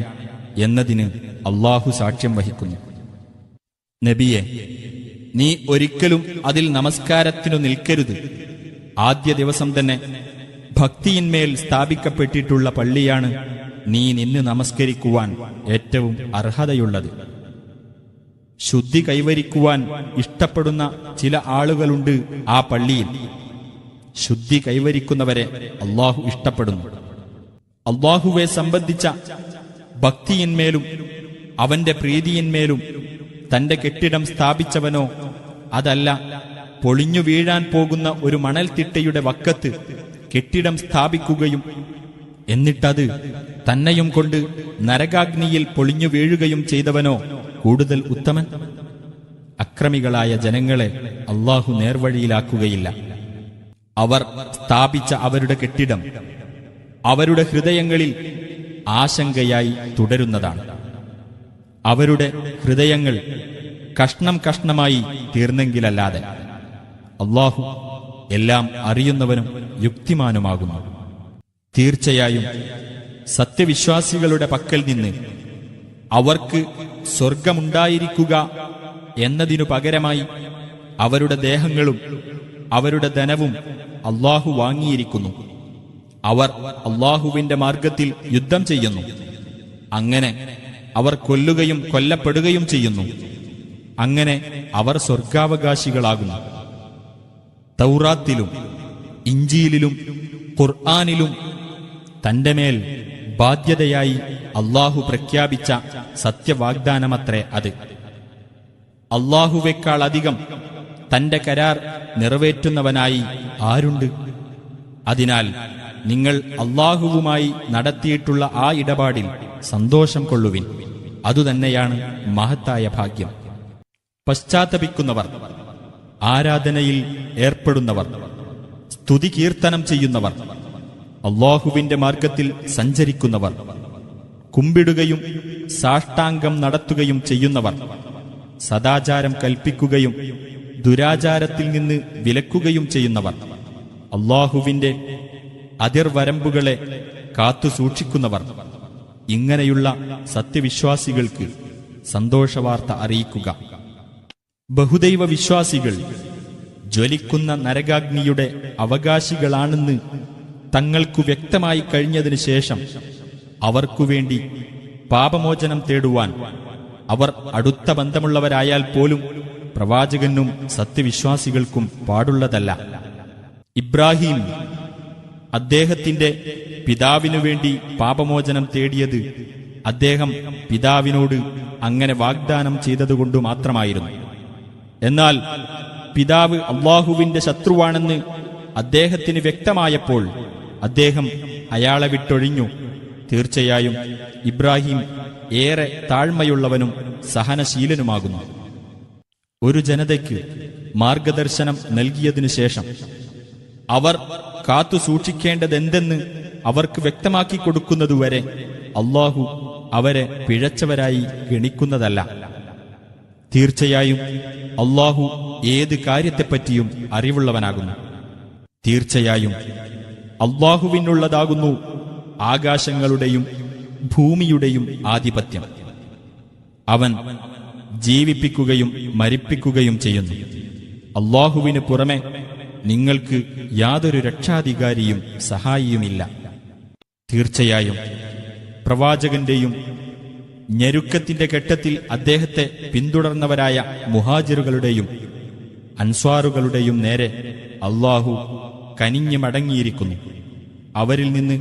എന്നതിന് അല്ലാഹു സാക്ഷ്യം വഹിക്കുന്നു. നബിയെ, നീ ഒരിക്കലും അതിൽ നമസ്കാരത്തിനു നിൽക്കരുത്. ആദ്യ ദിവസം തന്നെ ഭക്തിയിന്മേൽ സ്ഥാപിക്കപ്പെട്ടിട്ടുള്ള പള്ളിയാണ് നീ നിന്ന് നമസ്കരിക്കുവാൻ ഏറ്റവും അർഹതയുള്ളത്. ശുദ്ധി കൈവരിക്കുവാൻ ഇഷ്ടപ്പെടുന്ന ചില ആളുകളുണ്ട് ആ പള്ളിയിൽ. ശുദ്ധി കൈവരിക്കുന്നവരെ അല്ലാഹു ഇഷ്ടപ്പെടുന്നു. അല്ലാഹുവെ സംബന്ധിച്ച ഭക്തിയിന്മേലും അവന്റെ പ്രീതിയിന്മേലും തന്റെ കെട്ടിടം സ്ഥാപിച്ചവനോ, അതല്ല പൊളിഞ്ഞു വീഴാൻ പോകുന്ന ഒരു മണൽത്തിട്ടയുടെ വക്കത്ത് കെട്ടിടം സ്ഥാപിക്കുകയും എന്നിട്ടത് തന്നെയും കൊണ്ട് നരകാഗ്നിയിൽ പൊളിഞ്ഞു വീഴുകയും ചെയ്തവനോ കൂടുതൽ ഉത്തമൻ? അക്രമികളായ ജനങ്ങളെ അല്ലാഹു നേർവഴിയിലാക്കുകയില്ല. അവർ സ്ഥാപിച്ച അവരുടെ കെട്ടിടം അവരുടെ ഹൃദയങ്ങളിൽ ആശങ്കയായി തുടരുന്നതാണ്. അവരുടെ ഹൃദയങ്ങൾ കഷ്ണം കഷ്ണമായി തീർന്നെങ്കിലല്ലാതെ. അല്ലാഹു എല്ലാം അറിയുന്നവനും യുക്തിമാനുമാകുന്നു. തീർച്ചയായും സത്യവിശ്വാസികളുടെ പക്കൽ നിന്ന് അവർക്ക് സ്വർഗമുണ്ടായിരിക്കുക എന്നതിനു പകരമായി അവരുടെ ദേഹങ്ങളും അവരുടെ ധനവും അല്ലാഹു വാങ്ങിയിരിക്കുന്നു. അവർ അല്ലാഹുവിന്റെ മാർഗത്തിൽ യുദ്ധം ചെയ്യുന്നു. അങ്ങനെ അവർ കൊല്ലുകയും കൊല്ലപ്പെടുകയും ചെയ്യുന്നു. അങ്ങനെ അവർ സ്വർഗാവകാശികളാകുന്നു. തൗറാത്തിലും ഇഞ്ചീലിലും ഖുർആനിലും തന്റെ മേൽ ബാധ്യതയായി അല്ലാഹു പ്രഖ്യാപിച്ച സത്യവാഗ്ദാനമത്രേ അത്. അല്ലാഹുവേക്കാൾ അധികം തന്റെ കരാർ നിറവേറ്റുന്നവനായി ആരുണ്ട്? അതിനാൽ നിങ്ങൾ അല്ലാഹുവുമായി നടത്തിയിട്ടുള്ള ആ ഇടപാടിൽ സന്തോഷം കൊള്ളുവിൻ. അതുതന്നെയാണ് മഹത്തായ ഭാഗ്യം. പശ്ചാത്തപിക്കുന്നവർ, ആരാധനയിൽ ഏർപ്പെടുന്നവർ, സ്തുതി കീർത്തനം ചെയ്യുന്നവർ, അല്ലാഹുവിന്റെ മാർഗത്തിൽ സഞ്ചരിക്കുന്നവർ, കുമ്പിടുകയും സാഷ്ടാംഗം നടത്തുകയും ചെയ്യുന്നവർ, സദാചാരം കൽപ്പിക്കുകയും ദുരാചാരത്തിൽ നിന്ന് വിലക്കുകയും ചെയ്യുന്നവർ, അല്ലാഹുവിന്റെ അതിർവരമ്പുകളെ കാത്തുസൂക്ഷിക്കുന്നവർ, ഇങ്ങനെയുള്ള സത്യവിശ്വാസികൾക്ക് സന്തോഷവാർത്ത അറിയിക്കുക. ബഹുദൈവ വിശ്വാസികൾ ജ്വലിക്കുന്ന നരകാഗ്നിയുടെ അവകാശികളാണെന്ന് തങ്ങൾക്കു വ്യക്തമായി കഴിഞ്ഞതിനു ശേഷം അവർക്കുവേണ്ടി പാപമോചനം തേടുവാൻ അവർ അടുത്ത ബന്ധമുള്ളവരായാൽ പോലും പ്രവാചകനും സത്യവിശ്വാസികൾക്കും പാടുള്ളതല്ല. ഇബ്രാഹിം അദ്ദേഹത്തിന്റെ പിതാവിനുവേണ്ടി പാപമോചനം തേടിയത് അദ്ദേഹം പിതാവിനോട് അങ്ങനെ വാഗ്ദാനം ചെയ്തതുകൊണ്ടു മാത്രമായിരുന്നു. എന്നാൽ പിതാവ് അല്ലാഹുവിന്റെ ശത്രുവാണെന്ന് അദ്ദേഹത്തിന് വ്യക്തമായപ്പോൾ അദ്ദേഹം അയാളെ വിട്ടൊഴിഞ്ഞു. തീർച്ചയായും ഇബ്രാഹിം ഏറെ താഴ്മയുള്ളവനും സഹനശീലനുമാകുന്നു. ഒരു ജനതയ്ക്ക് മാർഗദർശനം നൽകിയതിനു ശേഷം അവർ കാത്തുസൂക്ഷിക്കേണ്ടതെന്തെന്ന് അവർക്ക് വ്യക്തമാക്കി കൊടുക്കുന്നതുവരെ അല്ലാഹു അവരെ പിഴച്ചവരായി ഗണിക്കുന്നതല്ല. തീർച്ചയായും അല്ലാഹു ഏത് കാര്യത്തെപ്പറ്റിയും അറിവുള്ളവനാകുന്നു. തീർച്ചയായും അല്ലാഹുവിനുള്ളതാകുന്നു ആകാശങ്ങളുടെയും ഭൂമിയുടെയും ആധിപത്യം. അവൻ ജീവിപ്പിക്കുകയും മരിപ്പിക്കുകയും ചെയ്യുന്നു. അല്ലാഹുവിന് പുറമെ നിങ്ങൾക്ക് യാതൊരു രക്ഷാധികാരിയും സഹായിയുമില്ല. തീർച്ചയായും പ്രവാചകന്റെയും ഞെരുക്കത്തിന്റെ ഘട്ടത്തിൽ അദ്ദേഹത്തെ പിന്തുടർന്നവരായ മുഹാജിറുകളുടെയും അൻസ്വാറുകളുടെയും നേരെ അല്ലാഹു കനിഞ്ഞു മടങ്ങിയിരിക്കുന്നു. അവരിൽ നിന്ന്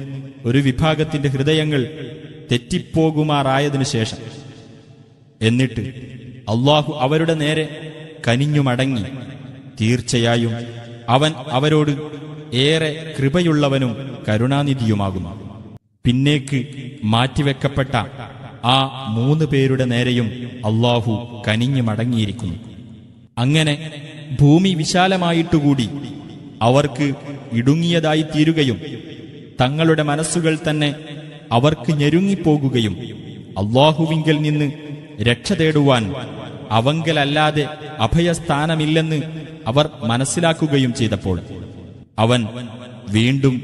ഒരു വിഭാഗത്തിന്റെ ഹൃദയങ്ങൾ തെറ്റിപ്പോകുമാറായതിനു ശേഷം എന്നിട്ട് അല്ലാഹു അവരുടെ നേരെ കനിഞ്ഞു മടങ്ങി. തീർച്ചയായും അവൻ അവരോട് ഏറെ കൃപയുള്ളവനും കരുണാനിധിയുമാകുന്നു. പിന്നേക്ക് മാറ്റിവെക്കപ്പെട്ട ആ 3 പേരുടെ നേരെയും അല്ലാഹു കനിഞ്ഞു മടങ്ങിയിരിക്കുന്നു. അങ്ങനെ ഭൂമി വിശാലമായിട്ടുകൂടി അവർക്ക് ഇടുങ്ങിയതായി തീരുകയും തങ്ങളുടെ മനസ്സുകൾ തന്നെ അവർക്ക് ഞെരുങ്ങിപ്പോകുകയും അല്ലാഹുവിങ്കൽ നിന്ന് രക്ഷ തേടുവാൻ അവങ്കലല്ലാതെ അഭയസ്ഥാനമില്ലെന്ന് അവർ മനസ്സിലാക്കുകയും ചെയ്തപ്പോൾ അവൻ വീണ്ടും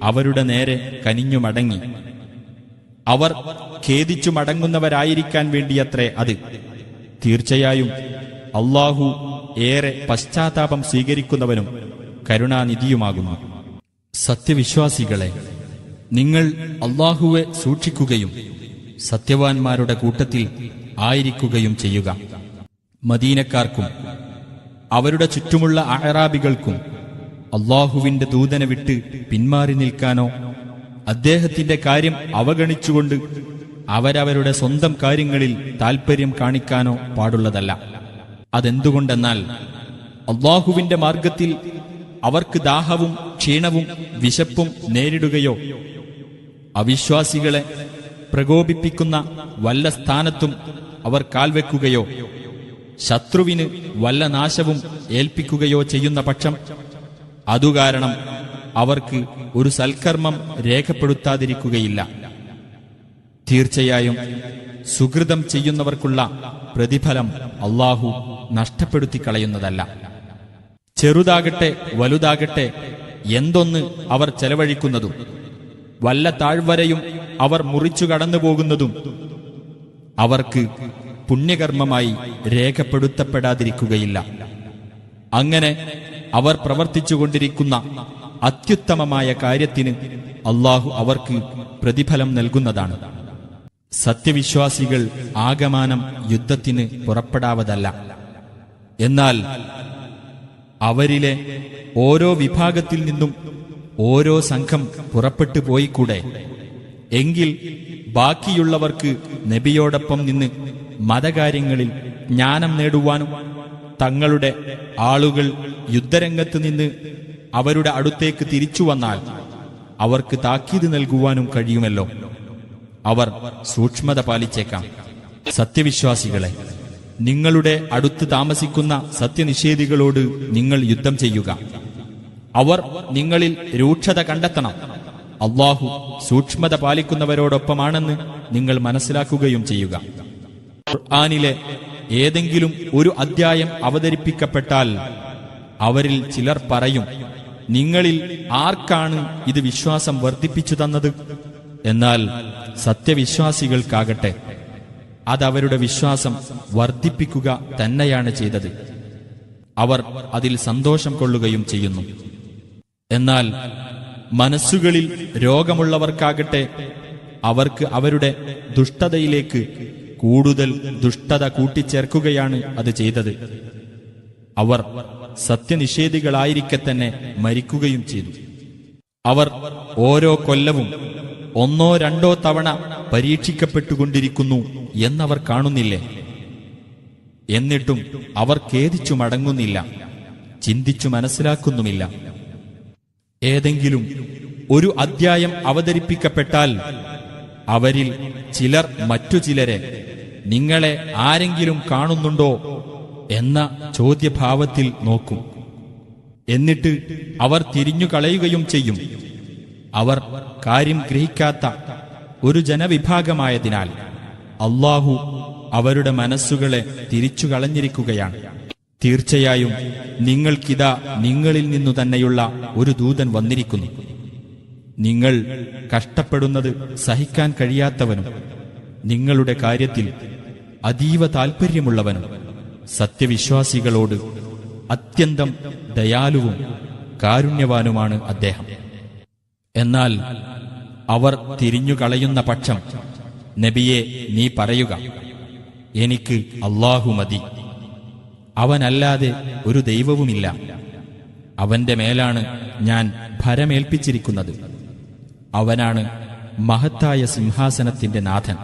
അവരുടെ നേരെ കനിഞ്ഞു മടങ്ങി. അവർ ഖേദിച്ചു മടങ്ങുന്നവരായിരിക്കാൻ വേണ്ടിയത്രേ അത്. തീർച്ചയായും അല്ലാഹു ഏറെ പശ്ചാത്താപം സ്വീകരിക്കുന്നവനും കരുണാനിധിയുമാകുന്നു. സത്യവിശ്വാസികളെ, നിങ്ങൾ അല്ലാഹുവെ സൂക്ഷിക്കുകയും സത്യവാൻമാരുടെ കൂട്ടത്തിൽ ആയിരിക്കുകയും ചെയ്യുക. മദീനക്കാർക്കും അവരുടെ ചുറ്റുമുള്ള അഅറാബികൾക്കും അല്ലാഹുവിന്റെ ദൂതനെ വിട്ട് പിന്മാറി നിൽക്കാനോ അദ്ദേഹത്തിന്റെ കാര്യം അവഗണിച്ചുകൊണ്ട് അവരവരുടെ സ്വന്തം കാര്യങ്ങളിൽ താൽപര്യം കാണിക്കാനോ പാടുള്ളതല്ല. അതെന്തുകൊണ്ടെന്നാൽ അല്ലാഹുവിന്റെ മാർഗത്തിൽ അവർക്ക് ദാഹവും ക്ഷീണവും വിശപ്പും നേരിടുകയോ അവിശ്വാസികളെ പ്രകോപിപ്പിക്കുന്ന വല്ല സ്ഥാനത്തും അവർ കാൽവെക്കുകയോ ശത്രുവിന് വല്ല നാശവും ഏൽപ്പിക്കുകയോ ചെയ്യുന്ന പക്ഷം അതുകാരണം അവർക്ക് ഒരു സൽക്കർമ്മം രേഖപ്പെടുത്താതിരിക്കുകയില്ല. തീർച്ചയായും സുകൃതം ചെയ്യുന്നവർക്കുള്ള പ്രതിഫലം അല്ലാഹു നഷ്ടപ്പെടുത്തിക്കളയുന്നതല്ല. ചെറുതാകട്ടെ വലുതാകട്ടെ എന്തൊന്ന് അവർ ചെലവഴിക്കുന്നതും വല്ല താഴ്വരയും അവർ മുറിച്ചു കടന്നുപോകുന്നതും അവർക്ക് പുണ്യകർമ്മമായി രേഖപ്പെടുത്തപ്പെടാതിരിക്കുകയില്ല. അങ്ങനെ അവർ പ്രവർത്തിച്ചുകൊണ്ടിരിക്കുന്ന അത്യുത്തമമായ കാര്യത്തിന് അല്ലാഹു അവർക്ക് പ്രതിഫലം നൽകുന്നതാണ്. സത്യവിശ്വാസികൾ ആകമാനം യുദ്ധത്തിന് പുറപ്പെടാവതല്ല. എന്നാൽ അവരിലെ ഓരോ വിഭാഗത്തിൽ നിന്നും ഓരോ സംഘം പുറപ്പെട്ടു പോയിക്കൂടെ? എങ്കിൽ ബാക്കിയുള്ളവർക്ക് നബിയോടൊപ്പം നിന്ന് മതകാര്യങ്ങളിൽ ജ്ഞാനം നേടുവാനും തങ്ങളുടെ ആളുകൾ യുദ്ധരംഗത്ത് നിന്ന് അവരുടെ അടുത്തേക്ക് തിരിച്ചു വന്നാൽ അവർക്ക് താക്കീത് നൽകുവാനും കഴിയുമല്ലോ. അവർ സൂക്ഷ്മത പാലിച്ചേക്കാം. സത്യവിശ്വാസികളെ, നിങ്ങളുടെ അടുത്ത് താമസിക്കുന്ന സത്യനിഷേധികളോട് നിങ്ങൾ യുദ്ധം ചെയ്യുക. അവർ നിങ്ങളിൽ രൂക്ഷത കണ്ടെത്തണം. അള്ളാഹു സൂക്ഷ്മത പാലിക്കുന്നവരോടൊപ്പമാണെന്ന് നിങ്ങൾ മനസ്സിലാക്കുകയും ചെയ്യുക. ഖുർആനിലെ ഏതെങ്കിലും ഒരു അദ്ധ്യായം അവതരിപ്പിക്കപ്പെട്ടാൽ അവരിൽ ചിലർ പറയും, നിങ്ങളിൽ ആർക്കാണ് ഇത് വിശ്വാസം വർദ്ധിപ്പിച്ചു തന്നത്? എന്നാൽ സത്യവിശ്വാസികൾക്കാകട്ടെ അതവരുടെ വിശ്വാസം വർദ്ധിപ്പിക്കുക തന്നെയാണ് ചെയ്തത്. അവർ അതിൽ സന്തോഷം കൊള്ളുകയും ചെയ്യുന്നു. എന്നാൽ മനസ്സുകളിൽ രോഗമുള്ളവർക്കാകട്ടെ അവർക്ക് അവരുടെ ദുഷ്ടതയിലേക്ക് കൂടുതൽ ദുഷ്ടത കൂട്ടിച്ചേർക്കുകയാണ് അത് ചെയ്തത്. അവർ സത്യനിഷേധികളായിരിക്കെ തന്നെ മരിക്കുകയും ചെയ്തു. അവർ ഓരോ കൊല്ലവും 1-2 തവണ പരീക്ഷിക്കപ്പെട്ടുകൊണ്ടിരിക്കുന്നു എന്നവർ കാണുന്നില്ലേ? എന്നിട്ടും അവർ ഖേദിച്ചു മടങ്ങുന്നില്ല, ചിന്തിച്ചു മനസ്സിലാക്കുന്നുമില്ല. ഏതെങ്കിലും ഒരു അദ്ധ്യായം അവതരിപ്പിക്കപ്പെട്ടാൽ അവരിൽ ചിലർ മറ്റു ചിലരെ, നിങ്ങളെ ആരെങ്കിലും കാണുന്നുണ്ടോ എന്ന ചോദ്യഭാവത്തിൽ നോക്കും. എന്നിട്ട് അവർ തിരിഞ്ഞുകളയുകയും ചെയ്യും. അവർ കാര്യം ഗ്രഹിക്കാത്ത ഒരു ജനവിഭാഗമായതിനാൽ അല്ലാഹു അവരുടെ മനസ്സുകളെ തിരിച്ചു കളഞ്ഞിരിക്കുകയാണ്. തീർച്ചയായും നിങ്ങൾക്കിതാ നിങ്ങളിൽ നിന്നു തന്നെയുള്ള ഒരു ദൂതൻ വന്നിരിക്കുന്നു. നിങ്ങൾ കഷ്ടപ്പെടുന്നത് സഹിക്കാൻ കഴിയാത്തവനും നിങ്ങളുടെ കാര്യത്തിൽ അതീവ താൽപര്യമുള്ളവനും സത്യവിശ്വാസികളോട് അത്യന്തം ദയാലുവും കാരുണ്യവാനുമാണ് അദ്ദേഹം. എന്നാൽ അവർ തിരിഞ്ഞുകളയുന്ന പക്ഷം നബിയെ നീ പറയുക, എനിക്ക് അല്ലാഹു മതി, അവനല്ലാതെ ഒരു ദൈവവുമില്ല, അവന്റെ മേലാണ് ഞാൻ ഭരമേൽപ്പിച്ചിരിക്കുന്നത്, അവനാണ് മഹത്തായ സിംഹാസനത്തിന്റെ നാഥൻ.